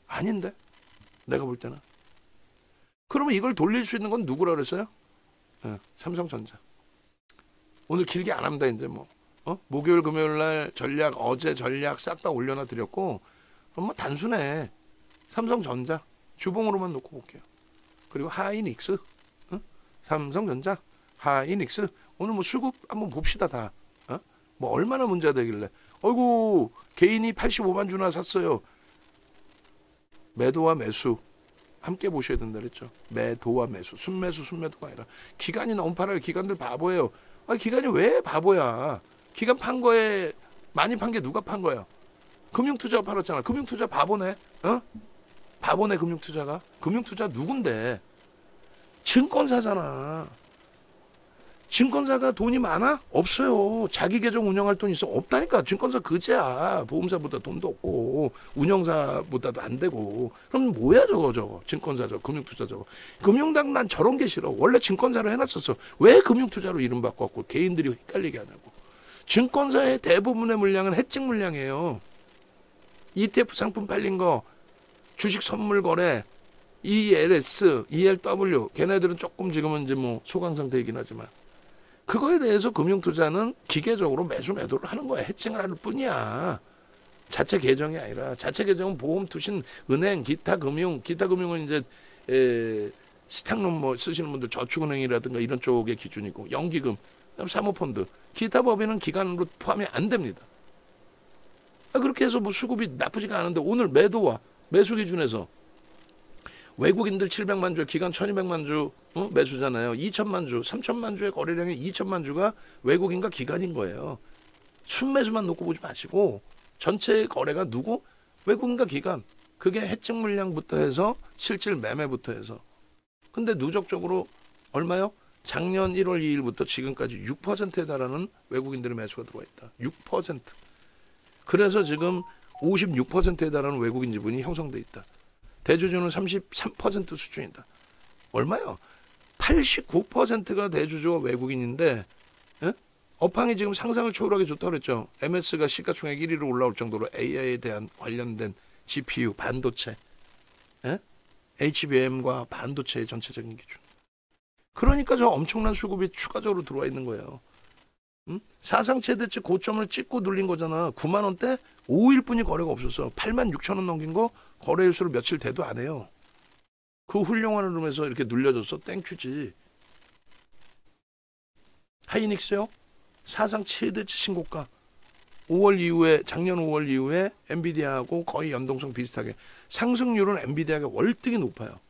아닌데 내가 볼 때는. 그러면 이걸 돌릴 수 있는 건 누구라 그랬어요? 삼성전자. 오늘 길게 안 합니다. 이제 뭐 목요일 금요일 날 전략 어제 전략 싹 다 올려놔 드렸고 뭐 단순해. 삼성전자 주봉으로만 놓고 볼게요. 그리고 하이닉스 삼성전자 하이닉스 오늘 뭐 수급 한번 봅시다. 다 뭐 얼마나 문제가 되길래 어이구 개인이 85만 주나 샀어요. 매도와 매수 함께 보셔야 된다 그랬죠. 매도와 매수 순매도가 아니라 기관이 너무 팔아요. 기관들 바보예요. 아, 기관이 왜 바보야? 기관 판 거에 많이 판 게 누가 판 거야? 금융투자가 팔았잖아. 금융투자 바보네. 어? 바보네 금융투자가. 금융투자 누군데? 증권사잖아. 증권사가 돈이 많아? 없어요. 자기 계정 운영할 돈이 있어? 없다니까. 증권사 그지야. 보험사보다 돈도 없고 운영사보다도 안 되고. 그럼 뭐야 저거 증권사 저거 금융투자 저거. 금융당 난 저런 게 싫어. 원래 증권사로 해놨었어. 왜 금융투자로 이름 바꿨고 개인들이 헷갈리게 하냐고. 증권사의 대부분의 물량은 해칭 물량이에요. ETF 상품 팔린 거, 주식 선물 거래, ELS, ELW 걔네들은 조금 지금은 이제 뭐 소강 상태이긴 하지만 그거에 대해서 금융투자는 기계적으로 매수 매도를 하는 거야. 해칭을 하는 뿐이야. 자체 계정이 아니라. 자체 계정은 보험, 투신, 은행, 기타 금융은 이제 스탁론 뭐 쓰시는 분들 저축은행이라든가 이런 쪽의 기준이고, 연기금, 사모펀드, 기타 법인은 기간으로 포함이 안 됩니다. 그렇게 해서 뭐 수급이 나쁘지가 않은데 오늘 매도와 매수 기준에서 외국인들 700만 주, 기간 1200만 주 매수잖아요. 2천만 주, 3천만 주의 거래량이 2천만 주가 외국인과 기관인 거예요. 순매수만 놓고 보지 마시고 전체 거래가 누구? 외국인과 기관. 그게 해증 물량부터 해서 실질 매매부터 해서. 근데 누적적으로 얼마요? 작년 1월 2일부터 지금까지 6%에 달하는 외국인들의 매수가 들어와 있다. 6%. 그래서 지금 56%에 달하는 외국인 지분이 형성돼 있다. 대주주는 33% 수준이다. 얼마요? 89%가 대주주가 외국인인데, 예? 업황이 지금 상상을 초월하게 좋다고 그랬죠. MS가 시가총액 1위로 올라올 정도로 AI에 대한 관련된 GPU, 반도체, 예? HBM과 반도체의 전체적인 기준. 그러니까 저 엄청난 수급이 추가적으로 들어와 있는 거예요. 사상 최대치 고점을 찍고 눌린 거잖아. 9만 원대 5일뿐이 거래가 없었어. 8만 6천 원 넘긴 거 거래일수로 며칠 돼도 안 해요. 그 훌륭한 흐름에서 이렇게 눌려줬어. 땡큐지. 하이닉스요? 사상 최대치 신고가. 5월 이후에, 작년 5월 이후에 엔비디아하고 거의 연동성 비슷하게. 상승률은 엔비디아가 월등히 높아요.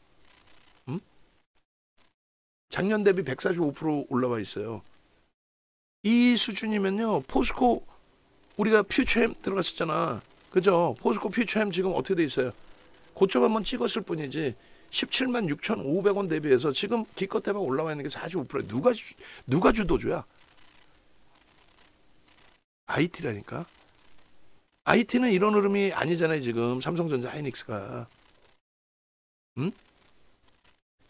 작년 대비 145% 올라와 있어요. 이 수준이면요, 포스코, 우리가 퓨처엠 들어갔었잖아. 그죠? 포스코 퓨처엠 지금 어떻게 돼 있어요? 고점 한번 찍었을 뿐이지 17만 6,500원 대비해서 지금 기껏해봐 올라와 있는 게 45%. 누가 주도주야? IT라니까. IT는 이런 흐름이 아니잖아요. 지금 삼성전자, 하이닉스가.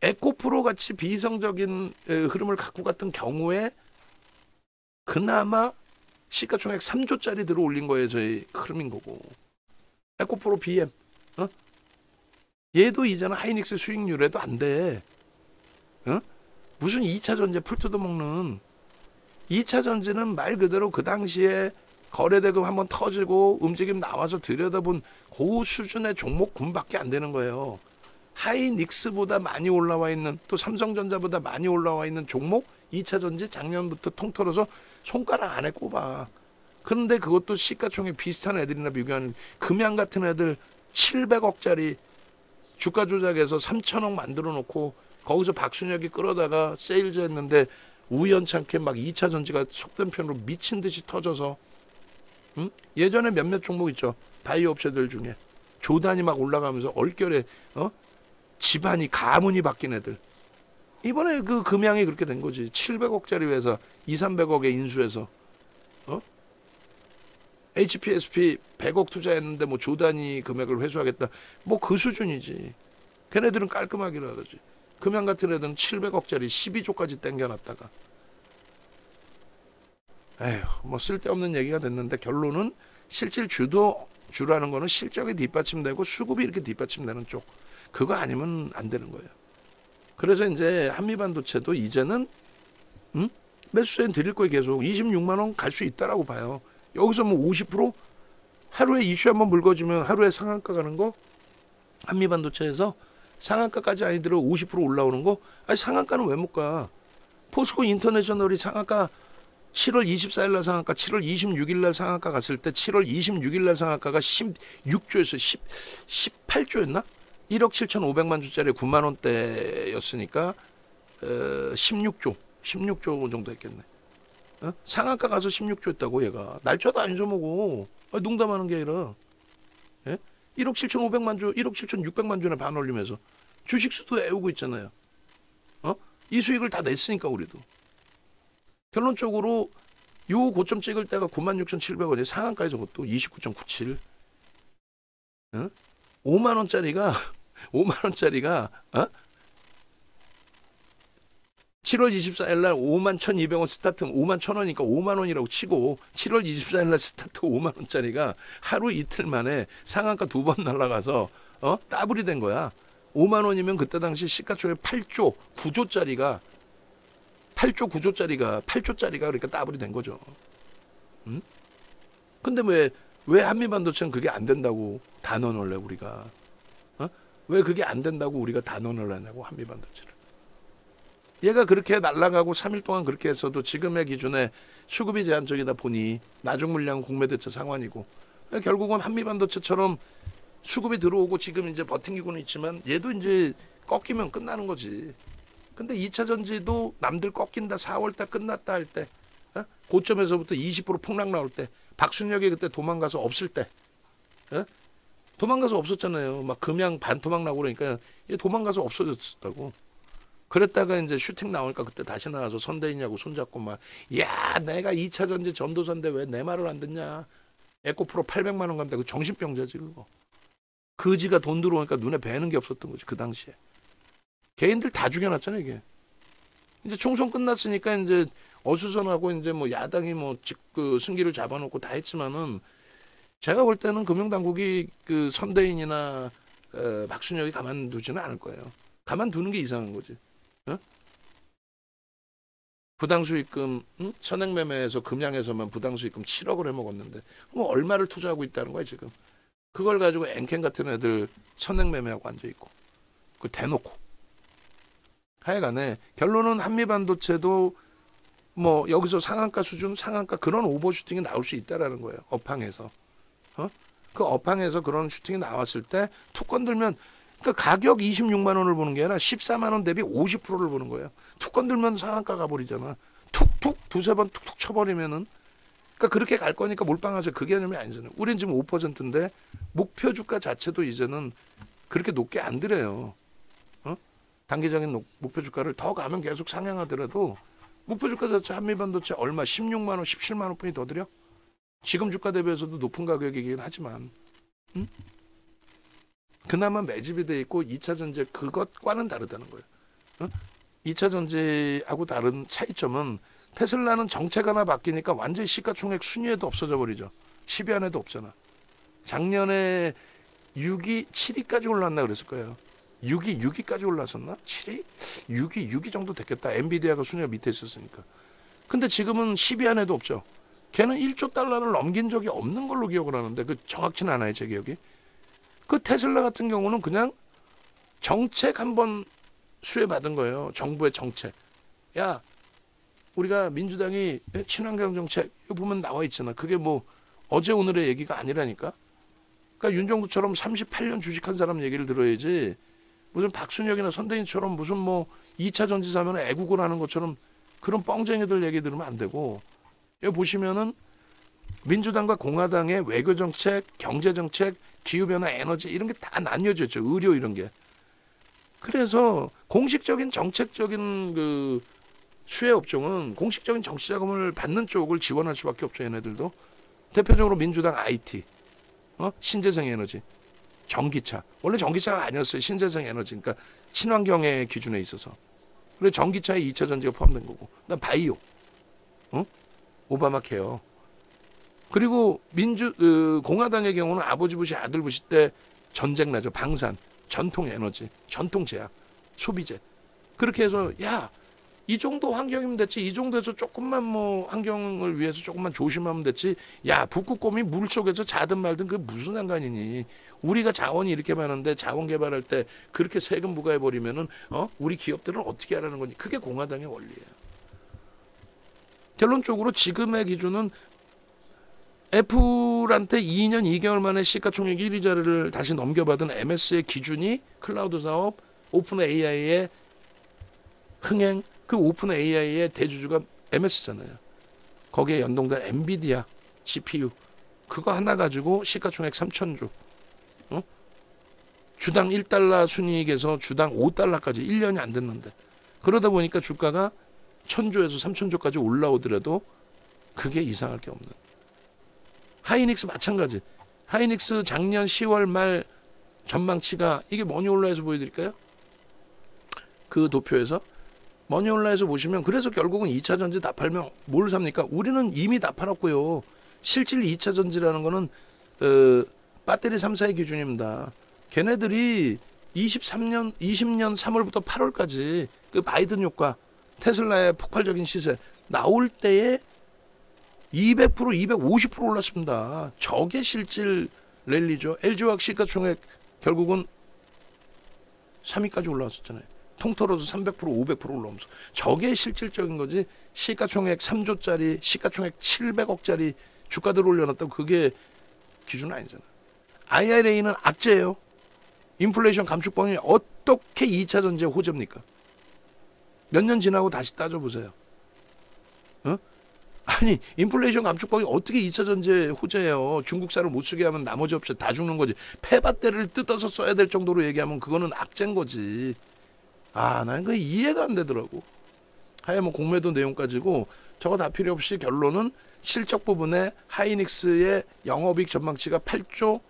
에코프로 같이 비이성적인 흐름을 갖고 갔던 경우에 그나마 시가총액 3조짜리 들어 올린 거에 저희 흐름인 거고. 에코프로 BM, 얘도 이제는 하이닉스 수익률에도 안 돼. 무슨 2차 전지 풀 뜯어먹는. 2차 전지는 말 그대로 그 당시에 거래대금 한번 터지고 움직임 나와서 들여다본 그 수준의 종목군밖에 안 되는 거예요. 하이닉스보다 많이 올라와 있는, 또 삼성전자보다 많이 올라와 있는 종목 2차 전지 작년부터 통틀어서 손가락 안에 꼽아. 그런데 그것도 시가총액 비슷한 애들이나 비교하는, 금양 같은 애들 700억짜리 주가 조작해서 3천억 만들어 놓고 거기서 박순혁이 끌어다가 세일즈 했는데 우연찮게 막 2차 전지가 속된 편으로 미친 듯이 터져서, 예전에 몇몇 종목 있죠. 바이오 업체들 중에 조단이 막 올라가면서 얼결에 집안이 가문이 바뀐 애들. 이번에 그 금양이 그렇게 된 거지. 700억짜리 회사 200~300억에 인수해서 HPSP 100억 투자했는데 뭐 조단위 금액을 회수하겠다. 뭐 그 수준이지. 걔네들은 깔끔하게 하지. 금양 같은 애들은 700억짜리 12조까지 땡겨놨다가. 에휴, 뭐 쓸데없는 얘기가 됐는데 결론은 실질 주라는 거는 실적이 뒷받침되고 수급이 이렇게 뒷받침되는 쪽. 그거 아니면 안 되는 거예요. 그래서 이제 한미반도체도 이제는 매수세는 드릴 거예요. 계속 26만 원 갈 수 있다라고 봐요. 여기서 뭐 50% 하루에 이슈 한번 물거지면 하루에 상한가 가는 거, 한미반도체에서 상한가까지 아니더라도 50% 올라오는 거. 아니 상한가는 왜 못 가? 포스코 인터내셔널이 상한가 7월 24일 날 상한가, 7월 26일 날 상한가 갔을 때 7월 26일 날 상한가가 16조였어요. 18조였나? 1억 7,500만 주짜리 9만 원대였으니까 16조 정도 했겠네. 상한가 가서 16조 했다고 얘가. 날짜도 안 잊어먹어. 농담하는 게 아니라. 예? 1억 7,500만 주, 1억 7,600만 주에 반 올리면서 주식 수도 애우고 있잖아요. 이 수익을 다 냈으니까 우리도. 결론적으로 요 고점 찍을 때가 96,700원이 상한가에 저것도 29.97. 5만 원짜리가 5만 원짜리가 7월 24일 날 5만 1,200원 스타트 5만 1,000원이니까 5만 원이라고 치고 7월 24일 날 스타트 5만 원짜리가 하루 이틀 만에 상한가 2번 날아가서 따블이 된 거야. 5만 원이면 그때 당시 시가총액 8조 9조짜리가 8조짜리가 그러니까 따블이 된 거죠. 근데 왜 한미반도체는 그게 안 된다고 단언을 해 우리가? 왜 그게 안 된다고 우리가 단언을 하냐고 한미반도체를. 얘가 그렇게 날아가고 3일 동안 그렇게 했어도 지금의 기준에 수급이 제한적이다 보니 나중 물량 공매대체 상환이고 결국은 한미반도체처럼 수급이 들어오고 지금 이제 버팅기고는 있지만 얘도 이제 꺾이면 끝나는 거지. 근데 2차 전지도 남들 꺾인다 4월달 끝났다 할 때 고점에서부터 20% 폭락 나올 때 박순혁이 그때 도망가서 없을 때 도망가서 없었잖아요. 막 금양 반토막 나고 그러니까 얘 도망가서 없어졌다고. 그랬다가 이제 슈팅 나오니까 그때 다시 나와서 선대인하고 손잡고 막 야 내가 2차 전지 전도사인데 왜 내 말을 안 듣냐. 에코프로 800만 원 간다. 그 정신병자지 그거. 그지가 돈 들어오니까 눈에 뵈는 게 없었던 거지 그 당시에. 개인들 다 죽여놨잖아요 이게. 이제 총선 끝났으니까 이제 어수선하고 이제 뭐 야당이 그 승기를 잡아놓고 다 했지만은 제가 볼 때는 금융당국이 그 선대인이나 박순혁이 가만두지는 않을 거예요. 가만두는 게 이상한 거지. 부당수익금 선행매매에서 금양에서만 부당수익금 7억을 해먹었는데 뭐 얼마를 투자하고 있다는 거야 지금. 그걸 가지고 앵캔 같은 애들 선행매매하고 앉아있고 그걸 대놓고. 하여간에 결론은 한미반도체도 뭐 여기서 상한가 수준 상한가 그런 오버슈팅이 나올 수 있다라는 거예요. 업황에서. 그 업황에서 그런 슈팅이 나왔을 때 투건 들면 그러니까 가격 26만 원을 보는 게 아니라 14만 원 대비 50%를 보는 거예요. 투건 들면 상한가 가버리잖아. 툭툭 두세 번 툭툭 쳐버리면은 그러니까 그렇게 갈 거니까 몰빵하세요. 그 개념이 아니잖아요. 우린 지금 5%인데 목표 주가 자체도 이제는 그렇게 높게 안 들여요. 단기적인 목표 주가를 더 가면 계속 상향하더라도 목표 주가 자체 한미반도체 얼마 16만 원, 17만 원뿐이 더 들여? 지금 주가 대비해서도 높은 가격이긴 하지만 그나마 매집이 돼 있고 2차 전지 그것과는 다르다는 거예요. 2차 전지하고 다른 차이점은 테슬라는 정책 하나 바뀌니까 완전히 시가총액 순위에도 없어져 버리죠. 10위 안에도 없잖아. 작년에 6위, 7위까지 올랐나 그랬을 거예요. 6위까지 올랐었나? 7위? 6위 정도 됐겠다. 엔비디아가 순위가 밑에 있었으니까. 근데 지금은 10위 안에도 없죠. 걔는 1조 달러를 넘긴 적이 없는 걸로 기억을 하는데 그 정확치는 않아요, 제 기억이. 그 테슬라 같은 경우는 그냥 정책 한번 수혜받은 거예요. 정부의 정책. 야, 우리가 민주당이 친환경 정책 이거 보면 나와 있잖아. 그게 뭐 어제 오늘의 얘기가 아니라니까. 그러니까 윤정수처럼 38년 주식한 사람 얘기를 들어야지. 무슨 박순혁이나 선대인처럼 무슨 뭐 2차 전지 사면 애국을 하는 것처럼 그런 뻥쟁이들 얘기 들으면 안 되고. 여기 보시면은 민주당과 공화당의 외교정책, 경제정책, 기후변화, 에너지 이런 게 다 나뉘어져 있죠. 의료 이런 게. 그래서 공식적인 정책적인 그 수혜 업종은 공식적인 정치 자금을 받는 쪽을 지원할 수밖에 없죠. 얘네들도. 대표적으로 민주당 IT, 신재생 에너지, 전기차. 원래 전기차가 아니었어요. 신재생 에너지. 그러니까 친환경의 기준에 있어서. 그리고 전기차에 2차 전지가 포함된 거고. 그다음 바이오, 오바마 케어. 그리고 공화당의 경우는 아버지 부시 아들 부시 때 전쟁 나죠. 방산, 전통 에너지, 전통 제약, 소비재. 그렇게 해서 야, 이 정도 환경이면 됐지. 이 정도에서 조금만 뭐 환경을 위해서 조금만 조심하면 됐지. 야, 북극곰이 물속에서 자든 말든 그게 무슨 상관이니. 우리가 자원이 이렇게 많은데 자원 개발할 때 그렇게 세금 부과해 버리면은 우리 기업들은 어떻게 하라는 거니. 그게 공화당의 원리예요. 결론적으로 지금의 기준은 애플한테 2년 2개월 만에 시가총액 1위 자리를 다시 넘겨받은 MS의 기준이 클라우드 사업, 오픈 AI의 흥행, 그 오픈 AI의 대주주가 MS잖아요. 거기에 연동된 엔비디아 GPU 그거 하나 가지고 시가총액 3천조, 어? 주당 1달러 순이익에서 주당 5달러까지 1년이 안 됐는데, 그러다 보니까 주가가 1000조에서 3000조까지 올라오더라도 그게 이상할 게 없는. 하이닉스 마찬가지. 하이닉스 작년 10월 말 전망치가 이게 머니올라에서 보여드릴까요? 그 도표에서 머니올라에서 보시면, 그래서 결국은 2차 전지 다 팔면 뭘 삽니까? 우리는 이미 다 팔았고요. 실질 2차 전지라는 거는 배터리 3사의 기준입니다. 걔네들이 23년 20년 3월부터 8월까지 그 바이든 효과, 테슬라의 폭발적인 시세 나올 때에 200% 250% 올랐습니다. 저게 실질 랠리죠. LG화학 시가총액 결국은 3위까지 올라왔었잖아요. 통틀어서 300% 500% 올라오면서 저게 실질적인 거지. 시가총액 3조짜리 시가총액 700억짜리 주가들 올려놨다고 그게 기준 아니잖아. IRA는 악재예요. 인플레이션 감축법이 어떻게 2차 전지의 호재입니까? 몇 년 지나고 다시 따져보세요. 어? 아니 인플레이션 감축법이 어떻게 2차 전지의 호재예요. 중국산을 못 쓰게 하면 나머지 업체 다 죽는 거지. 폐밭대를 뜯어서 써야 될 정도로 얘기하면 그거는 악재인 거지. 아, 난 그게 이해가 안 되더라고. 하여 뭐 공매도 내용까지고 저거 다 필요 없이 결론은 실적 부분에 하이닉스의 영업이익 전망치가 8조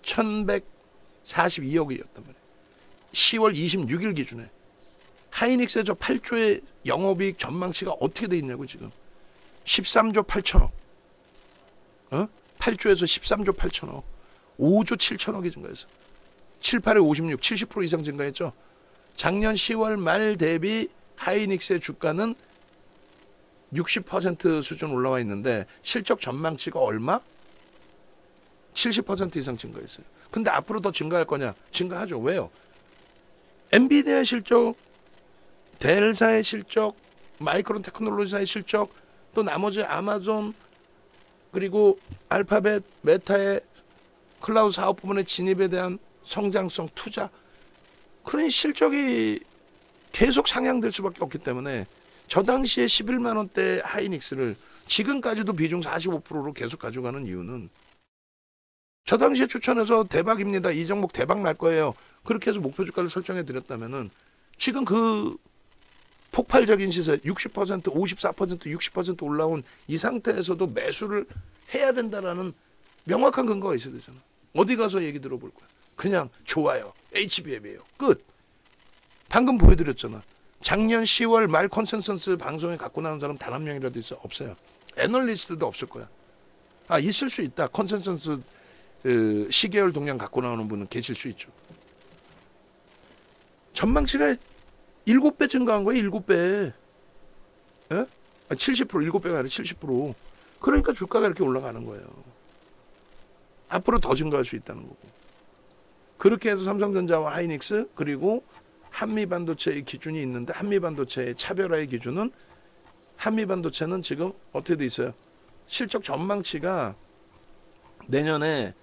1142억이었단 말이에요. 10월 26일 기준에. 하이닉스의 저 8조의 영업이익 전망치가 어떻게 돼 있냐고 지금. 13조 8천억. 8조에서 13조 8천억. 5조 7천억이 증가했어. 7, 8에 56, 70% 이상 증가했죠. 작년 10월 말 대비 하이닉스의 주가는 60% 수준 올라와 있는데 실적 전망치가 얼마? 70% 이상 증가했어요. 근데 앞으로 더 증가할 거냐? 증가하죠. 왜요? 엔비디아의 실적, 델사의 실적, 마이크론 테크놀로지사의 실적, 또 나머지 아마존, 그리고 알파벳, 메타의 클라우드 사업 부문의 진입에 대한 성장성 투자, 그러니 실적이 계속 상향될 수밖에 없기 때문에 저 당시에 11만 원대 하이닉스를 지금까지도 비중 45%로 계속 가져가는 이유는, 저 당시에 추천해서 대박입니다, 이 종목 대박 날 거예요, 그렇게 해서 목표 주가를 설정해 드렸다면은 지금 그 폭발적인 시세 60%, 54%, 60% 올라온 이 상태에서도 매수를 해야 된다라는 명확한 근거가 있어야 되잖아. 어디 가서 얘기 들어볼 거야. 그냥 좋아요, HBM이에요, 끝. 방금 보여드렸잖아. 작년 10월 말 컨센서스 방송에 갖고 나온 사람 단 한 명이라도 있어? 없어요. 애널리스트도 없을 거야. 아, 있을 수 있다. 컨센서스 시계열 동향 갖고 나오는 분은 계실 수 있죠. 전망치가 7배 증가한 거예요. 7배. 예? 70%, 7배가 아니라 70%. 그러니까 주가가 이렇게 올라가는 거예요. 앞으로 더 증가할 수 있다는 거고. 그렇게 해서 삼성전자와 하이닉스, 그리고 한미반도체의 기준이 있는데, 한미반도체의 차별화의 기준은, 한미반도체는 지금 어떻게 돼 있어요? 실적 전망치가 내년에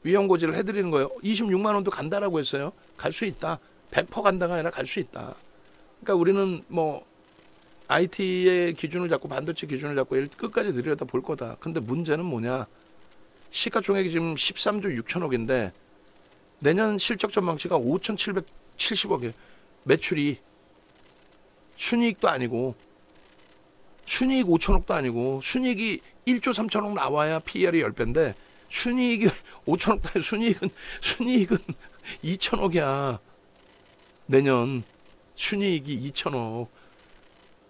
위험고지를 해드리는 거예요. 26만 원도 간다라고 했어요. 갈 수 있다. 100% 간다가 아니라 갈 수 있다. 그러니까 우리는 뭐 IT의 기준을 잡고 반도체 기준을 잡고 끝까지 들여다 볼 거다. 근데 문제는 뭐냐? 시가총액이 지금 13조 6천억인데 내년 실적 전망치가 5,770억이에요. 매출이 순이익도 아니고, 순이익 5천억도 아니고, 순이익이 1조 3천억 나와야 PER이 10배인데 순이익이 5천억도 아니고 순이익은 2천억이야. 내년 순이익이 2천억.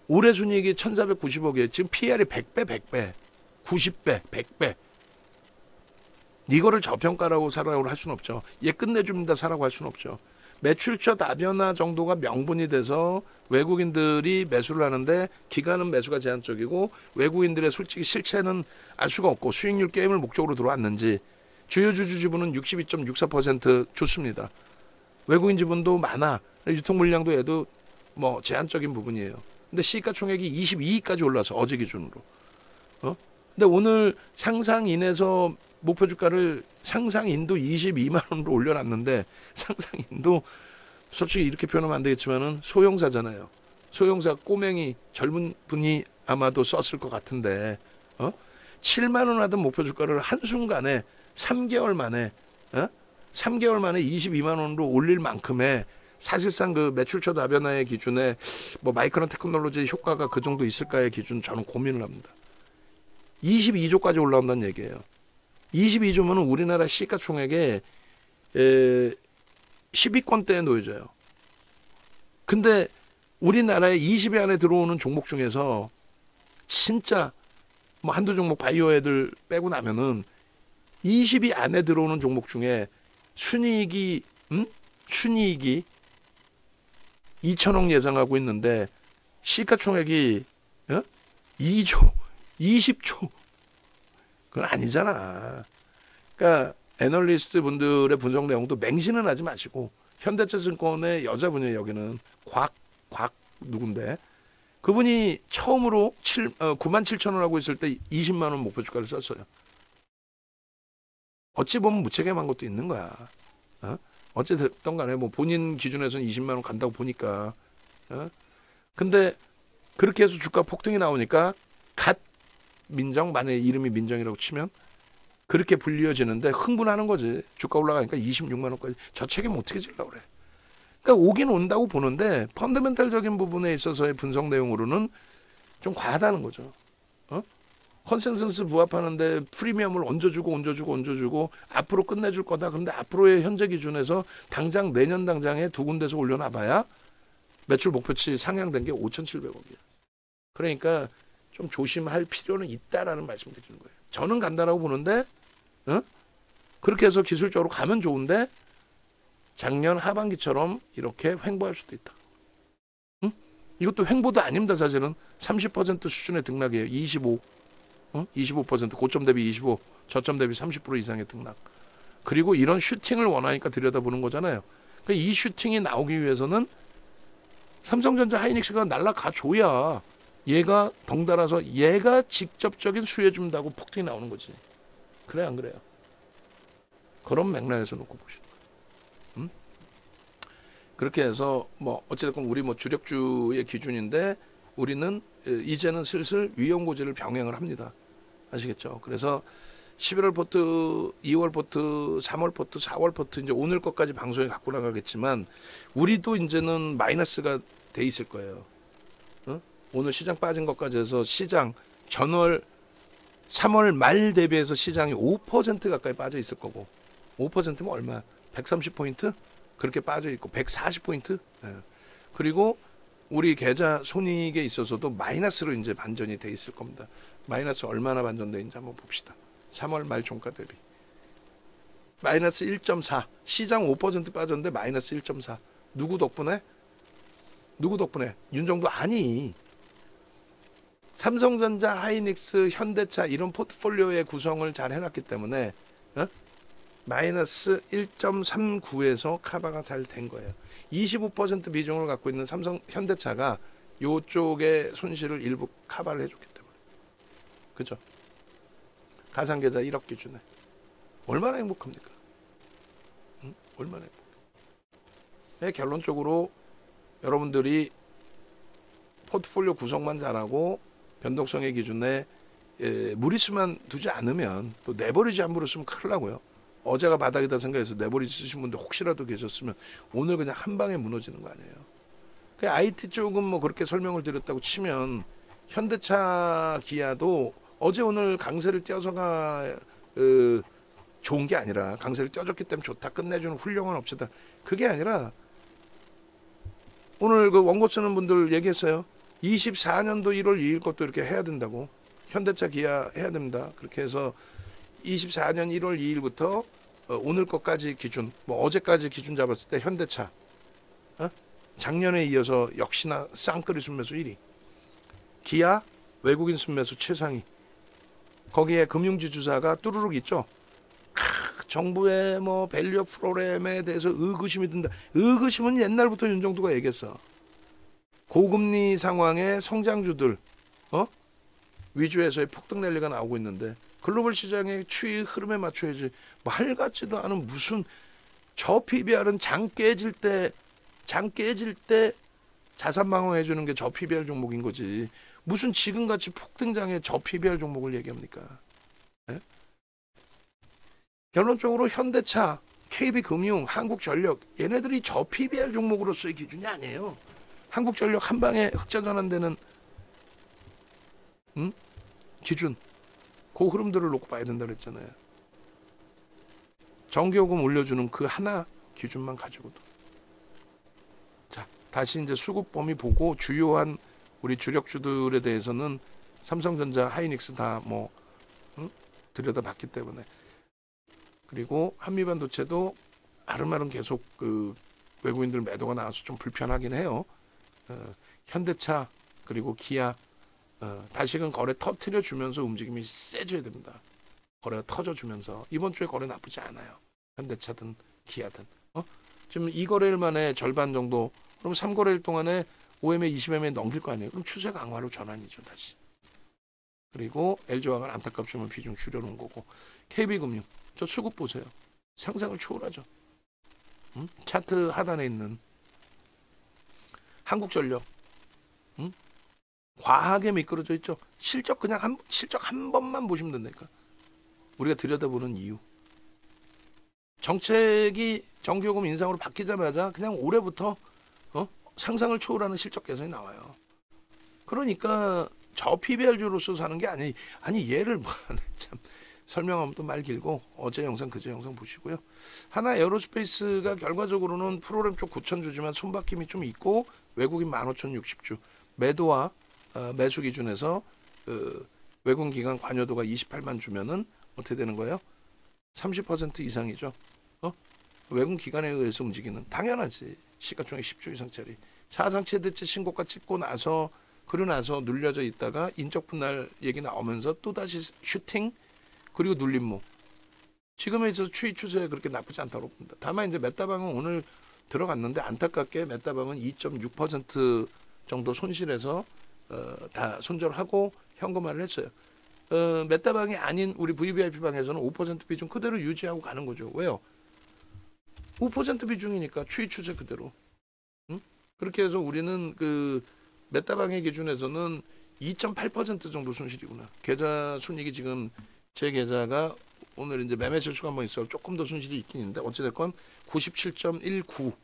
올해 순이익이 1,490억이에요. 지금 PER이 100배, 100배, 90배, 100배. 이거를 저평가라고 사라고 할 수는 없죠. 얘 끝내줍니다 사라고 할 수는 없죠. 매출처 다변화 정도가 명분이 돼서 외국인들이 매수를 하는데, 기간은 매수가 제한적이고 외국인들의 솔직히 실체는 알 수가 없고, 수익률 게임을 목적으로 들어왔는지, 주요 주주 지분은 62.64% 좋습니다. 외국인 지분도 많아. 유통 물량도 얘도 뭐 제한적인 부분이에요. 근데 시가총액이 22위까지 올라서 어제 기준으로. 근데 오늘 상상인에서 목표 주가를 상상인도 22만 원으로 올려놨는데, 상상인도 솔직히 이렇게 표현하면 안 되겠지만은 소형사잖아요. 소형사 꼬맹이 젊은 분이 아마도 썼을 것 같은데 7만 원 하던 목표 주가를 한순간에 3개월 만에 3개월 만에 22만 원으로 올릴 만큼의 사실상 그 매출처 다변화의 기준에 뭐 마이크론 테크놀로지의 효과가 그 정도 있을까의 기준 저는 고민을 합니다. 22조까지 올라온다는 얘기예요. 22조면 우리나라 시가총액의 10위권대에 놓여져요. 근데 우리나라에 20위 안에 들어오는 종목 중에서 진짜 뭐 한두 종목 바이오 애들 빼고 나면은 20위 안에 들어오는 종목 중에 순이익이 2천억 예상하고 있는데 시가총액이 2조, 20조 그건 아니잖아. 그러니까 애널리스트 분들의 분석 내용도 맹신은 하지 마시고 현대차증권의 여자분이에요. 여기는 곽 누군데 그분이 처음으로 9만 7천 원 하고 있을 때 20만 원 목표 주가를 썼어요. 어찌 보면 무책임한 것도 있는 거야. 어찌됐든 간에 뭐 본인 기준에서는 20만 원 간다고 보니까. 근데 그렇게 해서 주가 폭등이 나오니까 갓 민정, 만약에 이름이 민정이라고 치면 그렇게 불리어지는데 흥분하는 거지. 주가 올라가니까 26만 원까지. 저 책임 어떻게 지려고 그래. 그러니까 오긴 온다고 보는데 펀더멘탈적인 부분에 있어서의 분석 내용으로는 좀 과하다는 거죠. 컨센서스 부합하는데 프리미엄을 얹어주고 앞으로 끝내줄 거다. 그런데 앞으로의 현재 기준에서 당장 내년 당장에 두 군데서 올려놔봐야 매출 목표치 상향된 게 5,700억이야. 그러니까 좀 조심할 필요는 있다라는 말씀 드리는 거예요. 저는 간다라고 보는데 그렇게 해서 기술적으로 가면 좋은데 작년 하반기처럼 이렇게 횡보할 수도 있다. 이것도 횡보도 아닙니다. 사실은 30% 수준의 등락이에요. 25% 고점 대비 25, 저점 대비 30% 이상의 등락. 그리고 이런 슈팅을 원하니까 들여다보는 거잖아요. 그러니까 이 슈팅이 나오기 위해서는 삼성전자 하이닉스가 날아가 줘야 얘가 덩달아서 얘가 직접적인 수혜 준다고 폭등이 나오는 거지. 그래 안 그래요? 그런 맥락에서 놓고 보시는 거예요. 그렇게 해서 뭐 어쨌든 우리 뭐 주력주의 기준인데 우리는 이제는 슬슬 위험고지를 병행을 합니다. 아시겠죠? 그래서 11월 포트, 2월 포트, 3월 포트, 4월 포트 이제 오늘 것까지 방송에 갖고 나가겠지만 우리도 이제는 마이너스가 돼 있을 거예요. 오늘 시장 빠진 것까지 해서 시장 전월 3월 말 대비해서 시장이 5% 가까이 빠져 있을 거고 5%면 얼마? 130포인트? 그렇게 빠져 있고 140포인트? 네. 그리고 우리 계좌 손익에 있어서도 마이너스로 이제 반전이 돼 있을 겁니다. 마이너스 얼마나 반전돼 있는지 한번 봅시다. 3월 말 종가 대비 마이너스 1.4 시장 5% 빠졌는데 마이너스 1.4 누구 덕분에? 윤정도 아니 삼성전자, 하이닉스, 현대차 이런 포트폴리오의 구성을 잘 해놨기 때문에 마이너스 1.39에서 커버가 잘 된 거예요. 25% 비중을 갖고 있는 현대차가 이쪽의 손실을 일부 커버를 해줬기 때문에. 그죠? 가상계좌 1억 기준에. 얼마나 행복합니까? 얼마나 행복해요. 결론적으로 여러분들이 포트폴리오 구성만 잘하고 변동성의 기준에 무리수만 두지 않으면 또 내버리지 함부로 쓰면 큰일 나고요. 어제가 바닥이다 생각해서 내버리지 쓰신 분들 혹시라도 계셨으면 오늘 그냥 한 방에 무너지는 거 아니에요. 그 IT 쪽은 뭐 그렇게 설명을 드렸다고 치면 현대차, 기아도 어제 오늘 강세를 띄어서가 좋은 게 아니라 강세를 띄어줬기 때문에 좋다 끝내주는 훌륭한 업체다. 그게 아니라 오늘 그 원고 쓰는 분들 얘기했어요. 24년도 1월 2일 것도 이렇게 해야 된다고. 현대차, 기아 해야 됩니다. 그렇게 해서 24년 1월 2일부터 오늘 것까지 기준, 뭐 어제까지 기준 잡았을 때 현대차 작년에 이어서 역시나 쌍끌이 순매수 1위, 기아 외국인 순매수 최상위, 거기에 금융지주사가 뚜루룩 있죠. 정부의 뭐 밸류업 프로그램에 대해서 의구심이 든다. 의구심은 옛날부터 윤정두가 얘기했어. 고금리 상황의 성장주들 위주에서의 폭등 랠리가 나오고 있는데 글로벌 시장의 추이 흐름에 맞춰야지. 말 같지도 않은 무슨 저 PBR은 장 깨질 때 자산 방어해 주는 게 저 PBR 종목인 거지. 무슨 지금같이 폭등장에 저 PBR 종목을 얘기합니까? 예? 결론적으로 현대차, KB금융, 한국전력 얘네들이 저 PBR 종목으로서의 기준이 아니에요. 한국전력 한 방에 흑자 전환되는 기준, 그 흐름들을 놓고 봐야 된다 그랬잖아요. 전기요금 올려주는 그 하나 기준만 가지고도. 자, 다시 이제 수급 범위 보고 주요한 우리 주력주들에 대해서는 삼성전자, 하이닉스 다 뭐 들여다봤기 때문에. 그리고 한미반도체도 아름아름 계속 그 외국인들 매도가 나와서 좀 불편하긴 해요. 현대차 그리고 기아 다시금 거래 터트려 주면서 움직임이 세져야 됩니다. 거래가 터져주면서 이번 주에 거래 나쁘지 않아요. 현대차든 기아든. 지금 2거래일 만에 절반 정도. 그럼 3거래일 동안에 5MA, 20MA 넘길 거 아니에요. 그럼 추세 강화로 전환이죠 다시. 그리고 LG화학은 안타깝지만 비중 줄여놓은 거고. KB금융 저 수급 보세요. 상상을 초월하죠. 차트 하단에 있는 한국전력 과하게 미끄러져 있죠. 실적 그냥 실적 한 번만 보시면 된다니까. 우리가 들여다보는 이유. 정책이 전기요금 인상으로 바뀌자마자 그냥 올해부터 상상을 초월하는 실적 개선이 나와요. 그러니까 저 PBR주로서 사는 게 아니 얘를 뭐 참 설명하면 또 말 길고 어제 영상 그제 영상 보시고요. 하나 에어로스페이스가 결과적으로는 프로그램 쪽 9천 주지만 손바뀜이 좀 있고 외국인 15,060주 매도와 매수 기준에서 외국인 기관 관여도가 28만 주면은 어떻게 되는 거예요? 30% 이상이죠. 외국인 기관에 의해서 움직이는 당연하지. 시가총액 10조 이상짜리 사상 최대치 신고가 찍고 나서 그러고 나서 눌려져 있다가 인적 분할 얘기 나오면서 또 다시 슈팅 그리고 눌림목. 지금에 있어서 추이 추세 그렇게 나쁘지 않다고 봅니다. 다만 이제 메타방은 오늘 들어갔는데 안타깝게 메타방은 2.6% 정도 손실해서 다 손절하고 현금화를 했어요. 메타방이 아닌 우리 VVIP 방에서는 5% 비중 그대로 유지하고 가는 거죠. 왜요? 5% 비중이니까 추이 추세 그대로. 그렇게 해서 우리는 그 메타방의 기준에서는 2.8% 정도 손실이구나. 계좌 손익이 지금 제 계좌가 오늘 이제 매매 실수가 한번 있어 조금 더 손실이 있긴 있는데 어찌됐건 97.19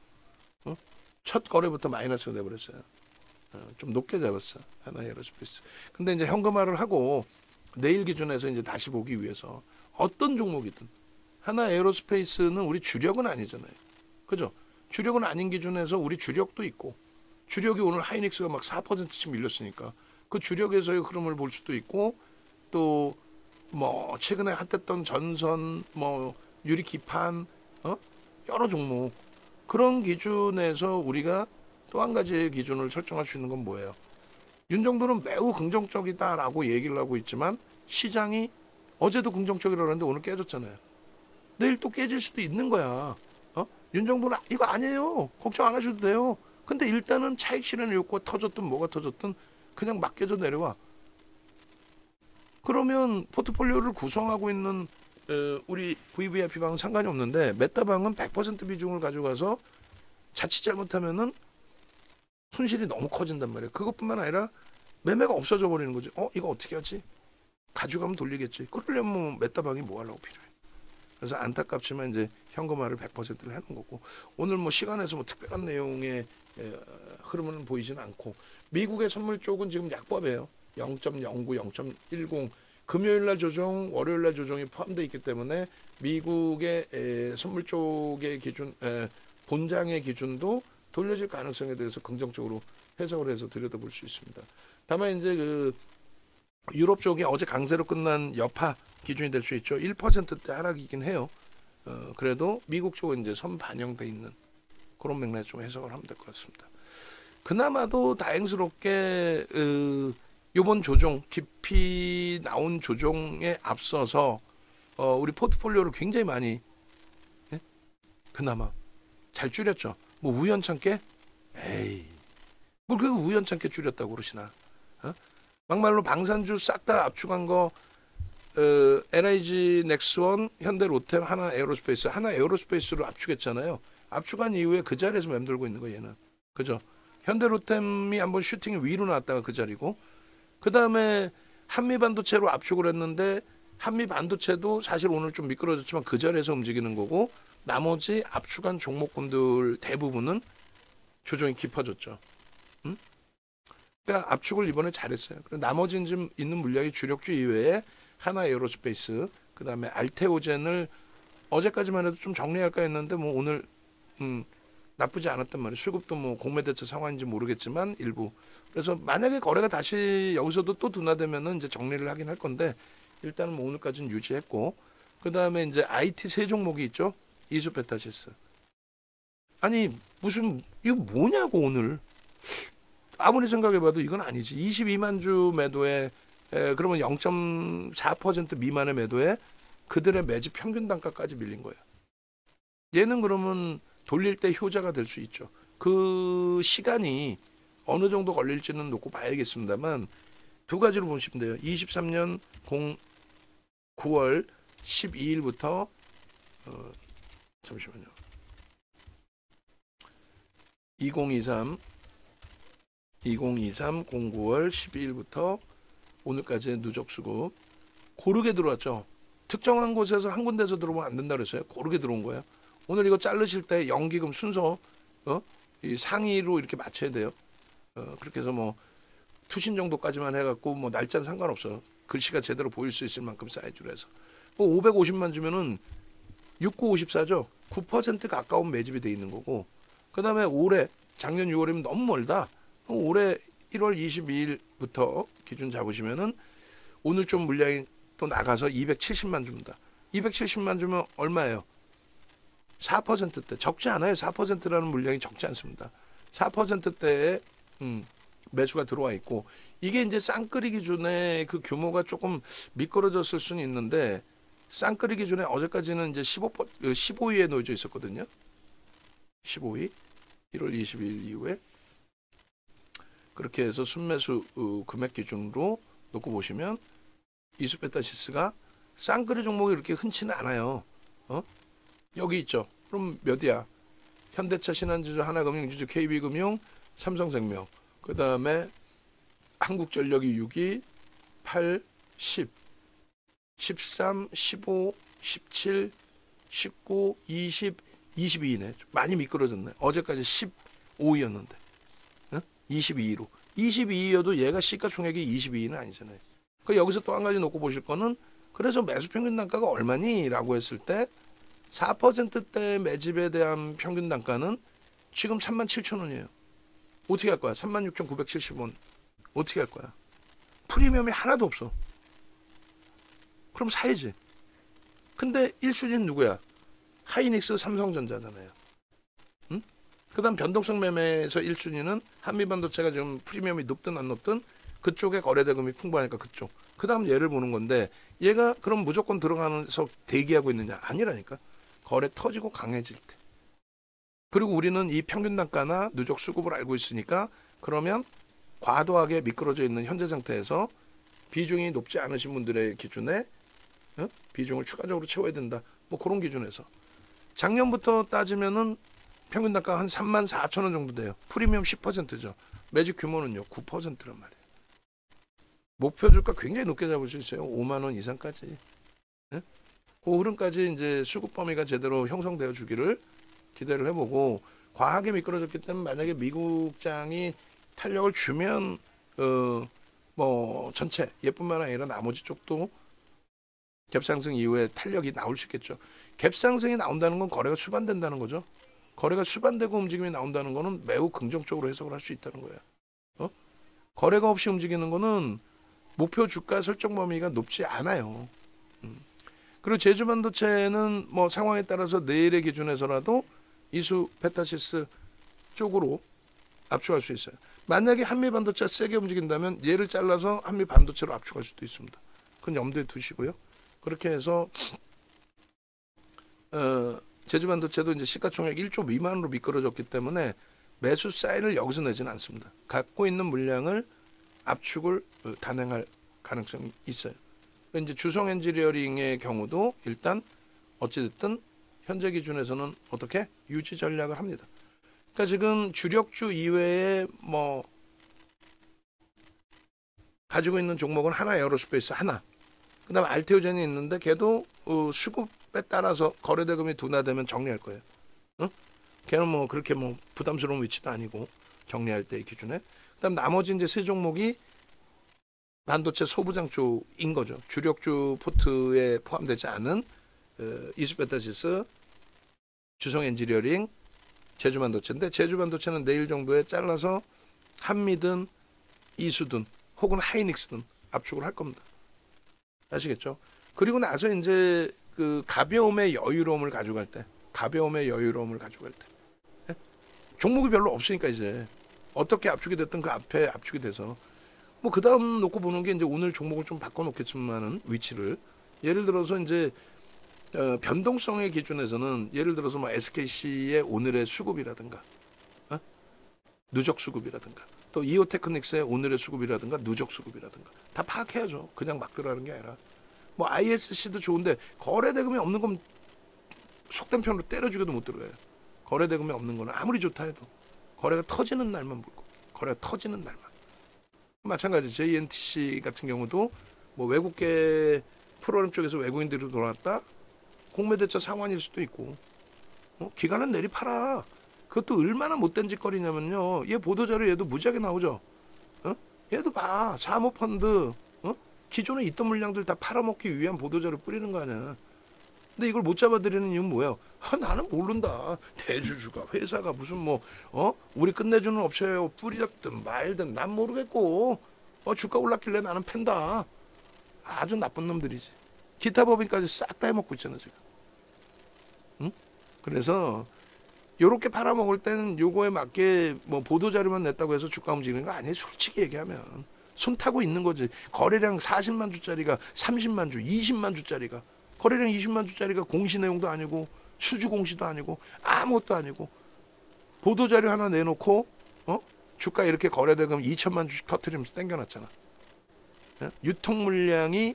첫 거래부터 마이너스가 돼버렸어요. 좀 높게 잡았어 하나 에어로스페이스. 근데 이제 현금화를 하고 내일 기준에서 이제 다시 보기 위해서 어떤 종목이든 하나 에어로스페이스는 우리 주력은 아니잖아요. 그죠? 주력은 아닌 기준에서 우리 주력도 있고 주력이 오늘 하이닉스가 막 4%씩 밀렸으니까 그 주력에서의 흐름을 볼 수도 있고 또 뭐 최근에 핫했던 전선 뭐 유리 기판 여러 종목 그런 기준에서 우리가 또 한 가지의 기준을 설정할 수 있는 건 뭐예요? 윤 정도는 매우 긍정적이다라고 얘기를 하고 있지만 시장이 어제도 긍정적이라고 했는데 오늘 깨졌잖아요. 내일 또 깨질 수도 있는 거야. 윤 정도는 이거 아니에요. 걱정 안 하셔도 돼요. 근데 일단은 차익 실현을 요구가 터졌든 뭐가 터졌든 그냥 막 깨져 내려와. 그러면 포트폴리오를 구성하고 있는 우리 VVIP 방은 상관이 없는데 메타방은 100% 비중을 가져가서 자칫 잘못하면은 손실이 너무 커진단 말이에요. 그것뿐만 아니라 매매가 없어져 버리는 거죠. 이거 어떻게 하지? 가져가면 돌리겠지. 그러려면 메타방이 뭐 하려고 필요해. 그래서 안타깝지만 이제 현금화를 100%를 해놓은 거고 오늘 뭐 시간에서 뭐 특별한 내용의 흐름은 보이지는 않고 미국의 선물 쪽은 지금 약법이에요. 0.09, 0.10 금요일날 조정, 월요일날 조정이 포함되어 있기 때문에 미국의 선물 쪽의 기준, 본장의 기준도 돌려질 가능성에 대해서 긍정적으로 해석을 해서 들여다볼 수 있습니다. 다만 이제 그 유럽 쪽이 어제 강세로 끝난 여파 기준이 될 수 있죠. 1%대 하락이긴 해요. 그래도 미국 쪽은 이제 선 반영돼 있는 그런 맥락에 좀 해석을 하면 될 것 같습니다. 그나마도 다행스럽게 이번 조정 깊이 나온 조정에 앞서서 우리 포트폴리오를 굉장히 많이 그나마 잘 줄였죠. 뭐 우연찮게? 에이, 뭘 그 우연찮게 줄였다고 그러시나? 막말로 방산주 싹 다 압축한 거 LIG 넥스원, 현대 로템, 하나 에어로스페이스, 하나 에어로스페이스로 압축했잖아요. 압축한 이후에 그 자리에서 맴돌고 있는 거 얘는. 그죠? 현대로템이 한번 슈팅이 위로 나왔다가 그 자리고, 그 다음에 한미반도체로 압축을 했는데 한미반도체도 사실 오늘 좀 미끄러졌지만 그 자리에서 움직이는 거고, 나머지 압축한 종목군들 대부분은 조정이 깊어졌죠. 응? 그러니까 압축을 이번에 잘했어요. 나머지 좀 있는 물량이 주력주 이외에 하나에어로스페이스, 그 다음에 알테오젠을 어제까지만 해도 좀 정리할까 했는데 뭐 오늘 나쁘지 않았단 말이에요. 수급도 뭐 공매대처 상황인지 모르겠지만 일부. 그래서 만약에 거래가 다시 여기서도 또 둔화되면은 이제 정리를 하긴 할 건데, 일단은 뭐 오늘까지는 유지했고, 그 다음에 이제 IT 세 종목이 있죠. 이수페타시스. 아니 무슨 이거 뭐냐고 오늘. 아무리 생각해봐도 이건 아니지. 22만 주 매도에 그러면 0.4% 미만의 매도에 그들의 매집 평균 단가까지 밀린 거예요. 얘는 그러면 돌릴 때 효자가 될 수 있죠. 그 시간이 어느 정도 걸릴지는 놓고 봐야겠습니다만 두 가지로 보시면 돼요. 23년 9월 12일부터 잠시만요. 2023 09월 12일부터 오늘까지의 누적 수급 고르게 들어왔죠. 특정한 곳에서 한 군데서 들어오면 안 된다 그랬어요. 고르게 들어온 거예요. 오늘 이거 자르실 때 연기금 순서 이 상위로 이렇게 맞춰야 돼요. 그렇게 해서 뭐 투신 정도까지만 해갖고 뭐 날짜는 상관없어요. 글씨가 제대로 보일 수 있을 만큼 사이즈로 해서 뭐 550만 주면은 6954죠. 9% 가까운 매집이 돼 있는 거고, 그 다음에 올해 작년 6월이면 너무 멀다. 올해 1월 22일부터 기준 잡으시면은 오늘 좀 물량이 또 나가서 270만 줍니다. 270만 주면 얼마예요? 4%대 적지 않아요. 4%라는 물량이 적지 않습니다. 4%대에 매수가 들어와 있고, 이게 이제 쌍끌이 기준에 그 규모가 조금 미끄러졌을 수는 있는데, 쌍끌이 기준에 어제까지는 이제 15위에 놓여져 있었거든요. 15위 1월 22일 이후에 그렇게 해서 순매수 금액 기준으로 놓고 보시면 이수페타시스가 쌍끌이 종목이 이렇게 흔치는 않아요. 여기 있죠. 그럼 몇이야? 현대차, 신한지주, 하나금융지주, KB금융, 삼성생명, 그 다음에 한국전력이 6위, 8, 10, 13, 15, 17, 19, 20, 22이네. 많이 미끄러졌네. 어제까지 15위였는데 22위로. 22위여도 얘가 시가총액이 22위는 아니잖아요. 그 여기서 또 한 가지 놓고 보실 거는, 그래서 매수 평균 단가가 얼마니? 라고 했을 때 4%대 매집에 대한 평균 단가는 지금 37,000원이에요. 어떻게 할 거야? 36,970원. 어떻게 할 거야? 프리미엄이 하나도 없어. 그럼 사야지. 근데 1순위는 누구야? 하이닉스, 삼성전자잖아요. 응? 그 다음 변동성 매매에서 1순위는 한미반도체가 지금 프리미엄이 높든 안 높든 그쪽에 거래대금이 풍부하니까 그쪽. 그 다음 얘를 보는 건데, 얘가 그럼 무조건 들어가면서 대기하고 있느냐? 아니라니까. 거래 터지고 강해질 때. 그리고 우리는 이 평균 단가나 누적 수급을 알고 있으니까, 그러면 과도하게 미끄러져 있는 현재 상태에서 비중이 높지 않으신 분들의 기준에 비중을 추가적으로 채워야 된다. 뭐 그런 기준에서 작년부터 따지면은 평균 단가 한 34,000원 정도 돼요. 프리미엄 10%죠. 매직 규모는요 9%란 말이에요. 목표 주가 굉장히 높게 잡을 수 있어요. 5만 원 이상까지. 그 흐름까지 이제 수급 범위가 제대로 형성되어 주기를 기대를 해보고, 과하게 미끄러졌기 때문에 만약에 미국장이 탄력을 주면 뭐 전체 얘뿐만 아니라 나머지 쪽도 갭상승 이후에 탄력이 나올 수 있겠죠. 갭상승이 나온다는 건 거래가 수반된다는 거죠. 거래가 수반되고 움직임이 나온다는 거는 매우 긍정적으로 해석을 할 수 있다는 거예요. 거래가 없이 움직이는 거는 목표 주가 설정 범위가 높지 않아요. 그리고 제주반도체는 뭐 상황에 따라서 내일의 기준에서라도 이수페타시스 쪽으로 압축할 수 있어요. 만약에 한미반도체가 세게 움직인다면 얘를 잘라서 한미반도체로 압축할 수도 있습니다. 그건 염두에 두시고요. 그렇게 해서 제주반도체도 이제 시가총액 1조 미만으로 미끄러졌기 때문에 매수 사인을 여기서 내지는 않습니다. 갖고 있는 물량을 압축을 단행할 가능성이 있어요. 이제 주성 엔지니어링의 경우도 일단 어찌됐든 현재 기준에서는 어떻게 유지 전략을 합니다. 그러니까 지금 주력주 이외에 뭐 가지고 있는 종목은 하나, 에어로스페이스 하나. 그다음에 알테오젠이 있는데 걔도 수급에 따라서 거래대금이 둔화되면 정리할 거예요. 응? 걔는 뭐 그렇게 뭐 부담스러운 위치도 아니고 정리할 때의 기준에. 그다음 나머지 이제 세 종목이 반도체 소부장 쪽인 거죠. 주력주 포트에 포함되지 않은 이스베타시스, 주성 엔지니어링, 제주반도체인데 제주반도체는 내일 정도에 잘라서 한미든 이수든 혹은 하이닉스든 압축을 할 겁니다. 아시겠죠? 그리고 나서 이제 그 가벼움의 여유로움을 가져갈 때, 예? 종목이 별로 없으니까 이제 어떻게 압축이 됐든 그 앞에 압축이 돼서 뭐 그 다음 놓고 보는 게 이제 오늘 종목을 좀 바꿔놓겠지만은 위치를 예를 들어서 이제 변동성의 기준에서는 예를 들어서 뭐 SKC의 오늘의 수급이라든가 누적 수급이라든가 또 이오테크닉스의 오늘의 수급이라든가 누적 수급이라든가 다 파악해야죠. 그냥 막 들어가는 게 아니라 뭐 ISC도 좋은데 거래대금이 없는 건 속된 편으로 때려주기도 못 들어가요. 거래대금이 없는 거는 아무리 좋다 해도 거래가 터지는 날만 볼 거. 거래가 터지는 날만. 마찬가지 JNTC 같은 경우도 뭐 외국계 프로그램 쪽에서 외국인들이 돌아왔다 공매대차 상환일 수도 있고 기관은 내리 팔아. 그것도 얼마나 못된 짓거리냐면요. 얘 보도자료 얘도 무지하게 나오죠. 얘도 봐. 사모펀드 기존에 있던 물량들 다 팔아먹기 위한 보도자료 뿌리는 거 아니야. 근데 이걸 못 잡아들이는 이유는 뭐예요? 나는 모른다. 대주주가 회사가 무슨 뭐 우리 끝내주는 업체에 뿌리든 말든 난 모르겠고 주가 올랐길래 나는 팬다. 아주 나쁜 놈들이지. 기타 법인까지 싹 다 해먹고 있잖아 지금. 응? 그래서 요렇게 팔아먹을 때는 요거에 맞게 뭐 보도자료만 냈다고 해서 주가 움직이는 거 아니에요. 솔직히 얘기하면 손 타고 있는 거지. 거래량 40만 주짜리가 30만 주 20만 주짜리가 거래량 20만 주짜리가 공시 내용도 아니고 수주 공시도 아니고 아무것도 아니고 보도자료 하나 내놓고 주가 이렇게 거래대금 2천만 주씩 터트리면서 땡겨놨잖아. 유통 물량이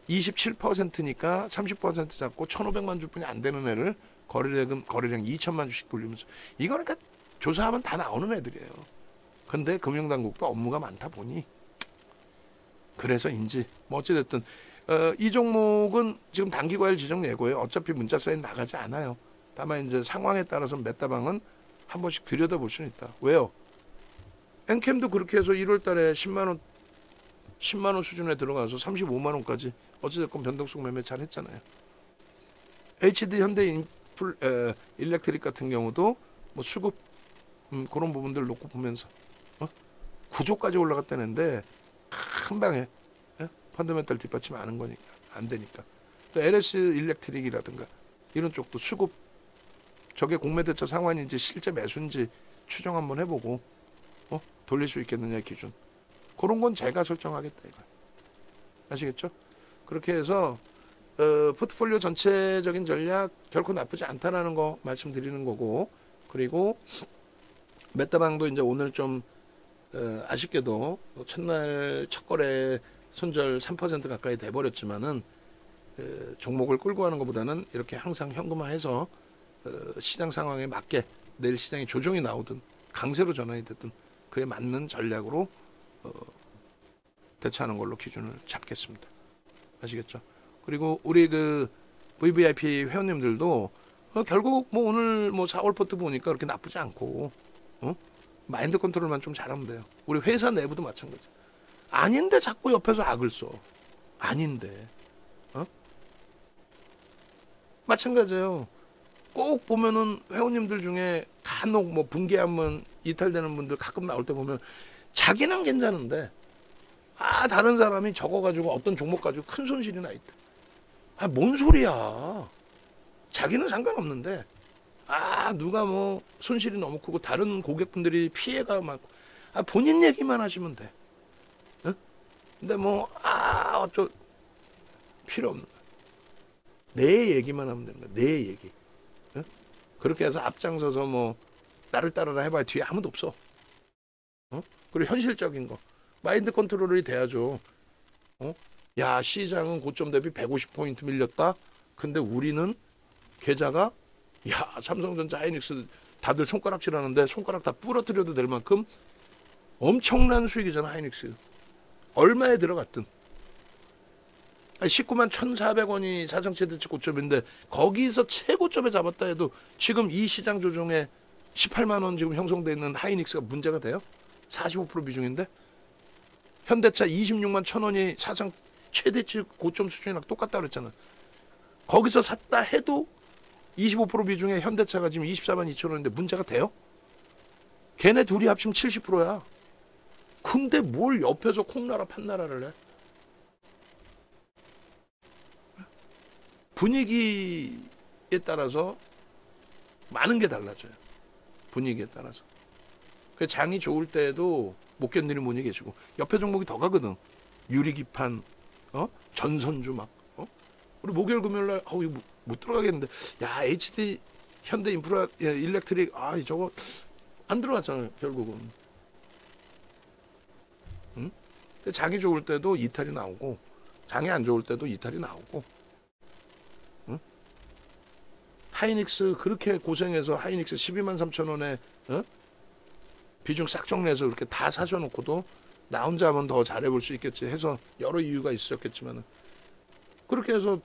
27%니까 30% 잡고 1,500만 주뿐이 안 되는 애를 거래량 2천만 주씩 돌리면서 이거는 그러니까 조사하면 다 나오는 애들이에요. 근데 금융당국도 업무가 많다 보니 그래서인지 뭐 어찌됐든 이 종목은 지금 단기과열 지정 예고예요. 어차피 문자 사인 나가지 않아요. 다만 이제 상황에 따라서 메타방은 한 번씩 들여다볼 수는 있다. 왜요? 엔캠도 그렇게 해서 1월 달에 10만 원 수준에 들어가서 35만 원까지 어찌됐건 변동성 매매 잘 했잖아요. HD 현대 일렉트릭 같은 경우도 뭐 수급 그런 부분들 놓고 보면서 9조까지 올라갔다는데 한 방에 펀더멘탈 뒷받침 안 되니까. 또 LS 일렉트릭이라든가 이런 쪽도 수급 저게 공매대차 상환인지 실제 매수인지 추정 한번 해보고 돌릴 수 있겠느냐 기준. 그런 건 제가 설정하겠다 이거. 아시겠죠? 그렇게 해서 포트폴리오 전체적인 전략 결코 나쁘지 않다라는 거 말씀드리는 거고, 그리고 메타방도 이제 오늘 좀 아쉽게도 첫날 첫 거래 손절 3% 가까이 돼버렸지만은 종목을 끌고 가는 것보다는 이렇게 항상 현금화해서 시장 상황에 맞게 내일 시장에 조정이 나오든 강세로 전환이 됐든 그에 맞는 전략으로 대처하는 걸로 기준을 잡겠습니다. 아시겠죠? 그리고 우리 그 VVIP 회원님들도 결국 뭐 오늘 뭐 4월 포트 보니까 그렇게 나쁘지 않고 마인드 컨트롤만 좀 잘하면 돼요. 우리 회사 내부도 마찬가지. 아닌데 자꾸 옆에서 악을 써. 아닌데. 마찬가지예요. 꼭 보면은 회원님들 중에 간혹 뭐 분기하면 이탈되는 분들 가끔 나올 때 보면 자기는 괜찮은데 다른 사람이 적어가지고 어떤 종목 가지고 큰 손실이 나 있다. 뭔 소리야. 자기는 상관없는데 누가 뭐 손실이 너무 크고 다른 고객분들이 피해가 많고 본인 얘기만 하시면 돼. 근데 뭐 어쩌 필요 없는 거야. 내 얘기만 하면 되는 거야. 내 얘기. 그렇게 해서 앞장서서 뭐 나를 따르라 해봐야 뒤에 아무도 없어. 그리고 현실적인 거 마인드 컨트롤이 돼야죠. 야, 시장은 고점 대비 150포인트 밀렸다. 근데 우리는 계좌가 삼성전자 하이닉스 다들 손가락질하는데 손가락 다 부러뜨려도 될 만큼 엄청난 수익이잖아. 하이닉스 얼마에 들어갔든 19만 1,400원이 사상 최대치 고점인데 거기서 최고점에 잡았다 해도 지금 이 시장 조정에 18만 원 지금 형성돼 있는 하이닉스가 문제가 돼요? 45% 비중인데 현대차 26만 1,000원이 사상 최대치 고점 수준이랑 똑같다 그랬잖아. 거기서 샀다 해도 25% 비중의 현대차가 지금 24만 2,000원인데 문제가 돼요? 걔네 둘이 합치면 70%야. 근데 뭘 옆에서 콩나라 판나라를 해? 분위기에 따라서 많은 게 달라져요. 분위기에 따라서. 그 장이 좋을 때에도 못 견디는 분이 계시고 옆에 종목이 더 가거든. 유리기판, 전선주 막. 우리 목요일 금요일날 이거 못 들어가겠는데 야 HD 현대 인프라 일렉트릭 저거 안 들어갔잖아요 결국은. 응? 장이 좋을 때도 이탈이 나오고 장이 안 좋을 때도 이탈이 나오고. 응? 하이닉스 그렇게 고생해서 하이닉스 12만 3천 원에 비중 싹 정리해서 그렇게 다 사셔놓고도 나 혼자 하면 더 잘해볼 수 있겠지 해서 여러 이유가 있었겠지만은 그렇게 해서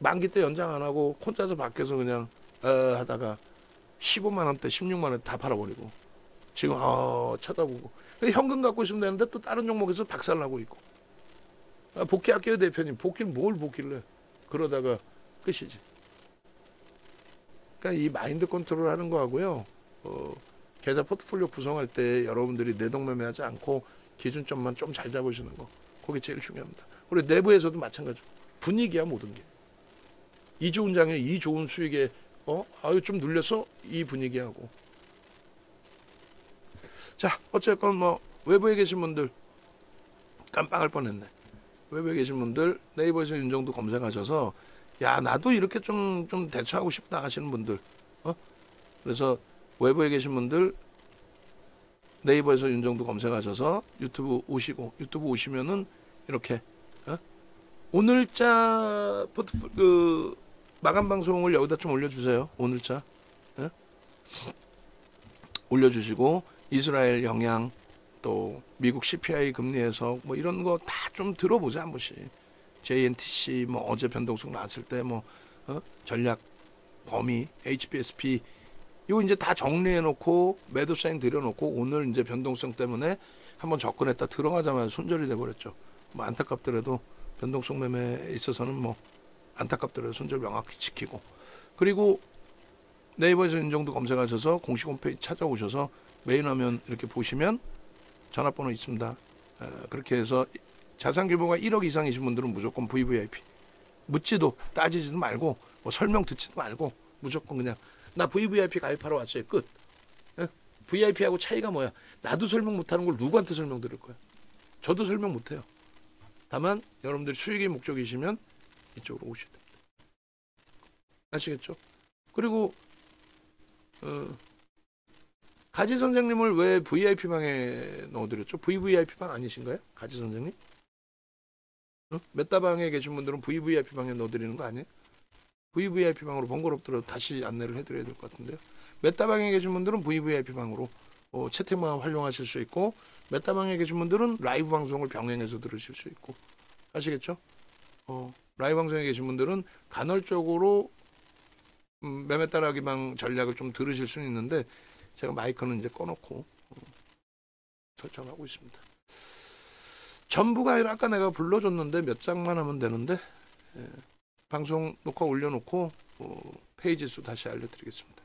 만기 때 연장 안 하고 혼자서 밖에서 그냥 하다가 15만 원대 16만 원대 다 팔아버리고 지금 쳐다보고 근데 현금 갖고 있으면 되는데 또 다른 종목에서 박살나고 있고 복귀할게요 대표님. 복귀는 뭘 복귀를 해. 그러다가 끝이지. 그러니까 이 마인드 컨트롤 하는 거하고요. 계좌 포트폴리오 구성할 때 여러분들이 내동매매하지 않고 기준점만 좀 잘 잡으시는 거. 그게 제일 중요합니다. 우리 내부에서도 마찬가지고 분위기야 모든 게. 이 좋은 장에 이 좋은 수익에 좀 눌려서 이 분위기하고. 자 어쨌건 뭐 외부에 계신 분들 깜빡할 뻔했네. 외부에 계신 분들 네이버에서 윤정도 검색하셔서 야 나도 이렇게 좀 대처하고 싶다 하시는 분들 그래서 외부에 계신 분들 네이버에서 윤정도 검색하셔서 유튜브 오시면은 이렇게 오늘자 마감 방송을 여기다 좀 올려주세요. 오늘자 올려주시고 이스라엘 영향 또 미국 CPI 금리 해석 뭐 이런 거 다 좀 들어보자 한 번씩. JNTC 뭐 어제 변동성 나왔을 때 뭐 전략 범위 HPSP 이거 이제 다 정리해 놓고 매도 사인 들여놓고 오늘 이제 변동성 때문에 한번 접근했다 들어가자마자 손절이 돼 버렸죠. 뭐 안타깝더라도 변동성 매매에 있어서는 뭐 안타깝더라도 손절 명확히 지키고 그리고 네이버에서 윤정도 검색하셔서 공식 홈페이지 찾아오셔서 메인 화면 이렇게 보시면 전화번호 있습니다. 그렇게 해서 자산 규모가 1억 이상이신 분들은 무조건 VVIP 묻지도 따지지도 말고 뭐 설명 듣지도 말고 무조건 그냥 나 VVIP 가입하러 왔어요. 끝. VIP하고 차이가 뭐야? 나도 설명 못하는 걸 누구한테 설명 드릴 거야? 저도 설명 못해요. 다만 여러분들이 수익이 목적이시면 이쪽으로 오셔야 됩니다. 아시겠죠? 그리고 가지 선생님을 왜 VIP 방에 넣어드렸죠? VVIP 방 아니신가요? 가지 선생님? 메타방에 계신 분들은 VVIP 방에 넣어드리는 거 아니에요? VVIP 방으로 번거롭더라도 다시 안내를 해드려야 될 것 같은데요. 메타방에 계신 분들은 VVIP 방으로 채팅방 활용하실 수 있고 메타방에 계신 분들은 라이브 방송을 병행해서 들으실 수 있고 아시겠죠? 라이브 방송에 계신 분들은 간헐적으로 매매 따라하기 방 전략을 좀 들으실 수는 있는데 제가 마이크는 이제 꺼놓고 설정하고 있습니다. 전부가 아니라 아까 내가 불러줬는데 몇 장만 하면 되는데 방송 녹화 올려놓고 페이지 수 다시 알려드리겠습니다.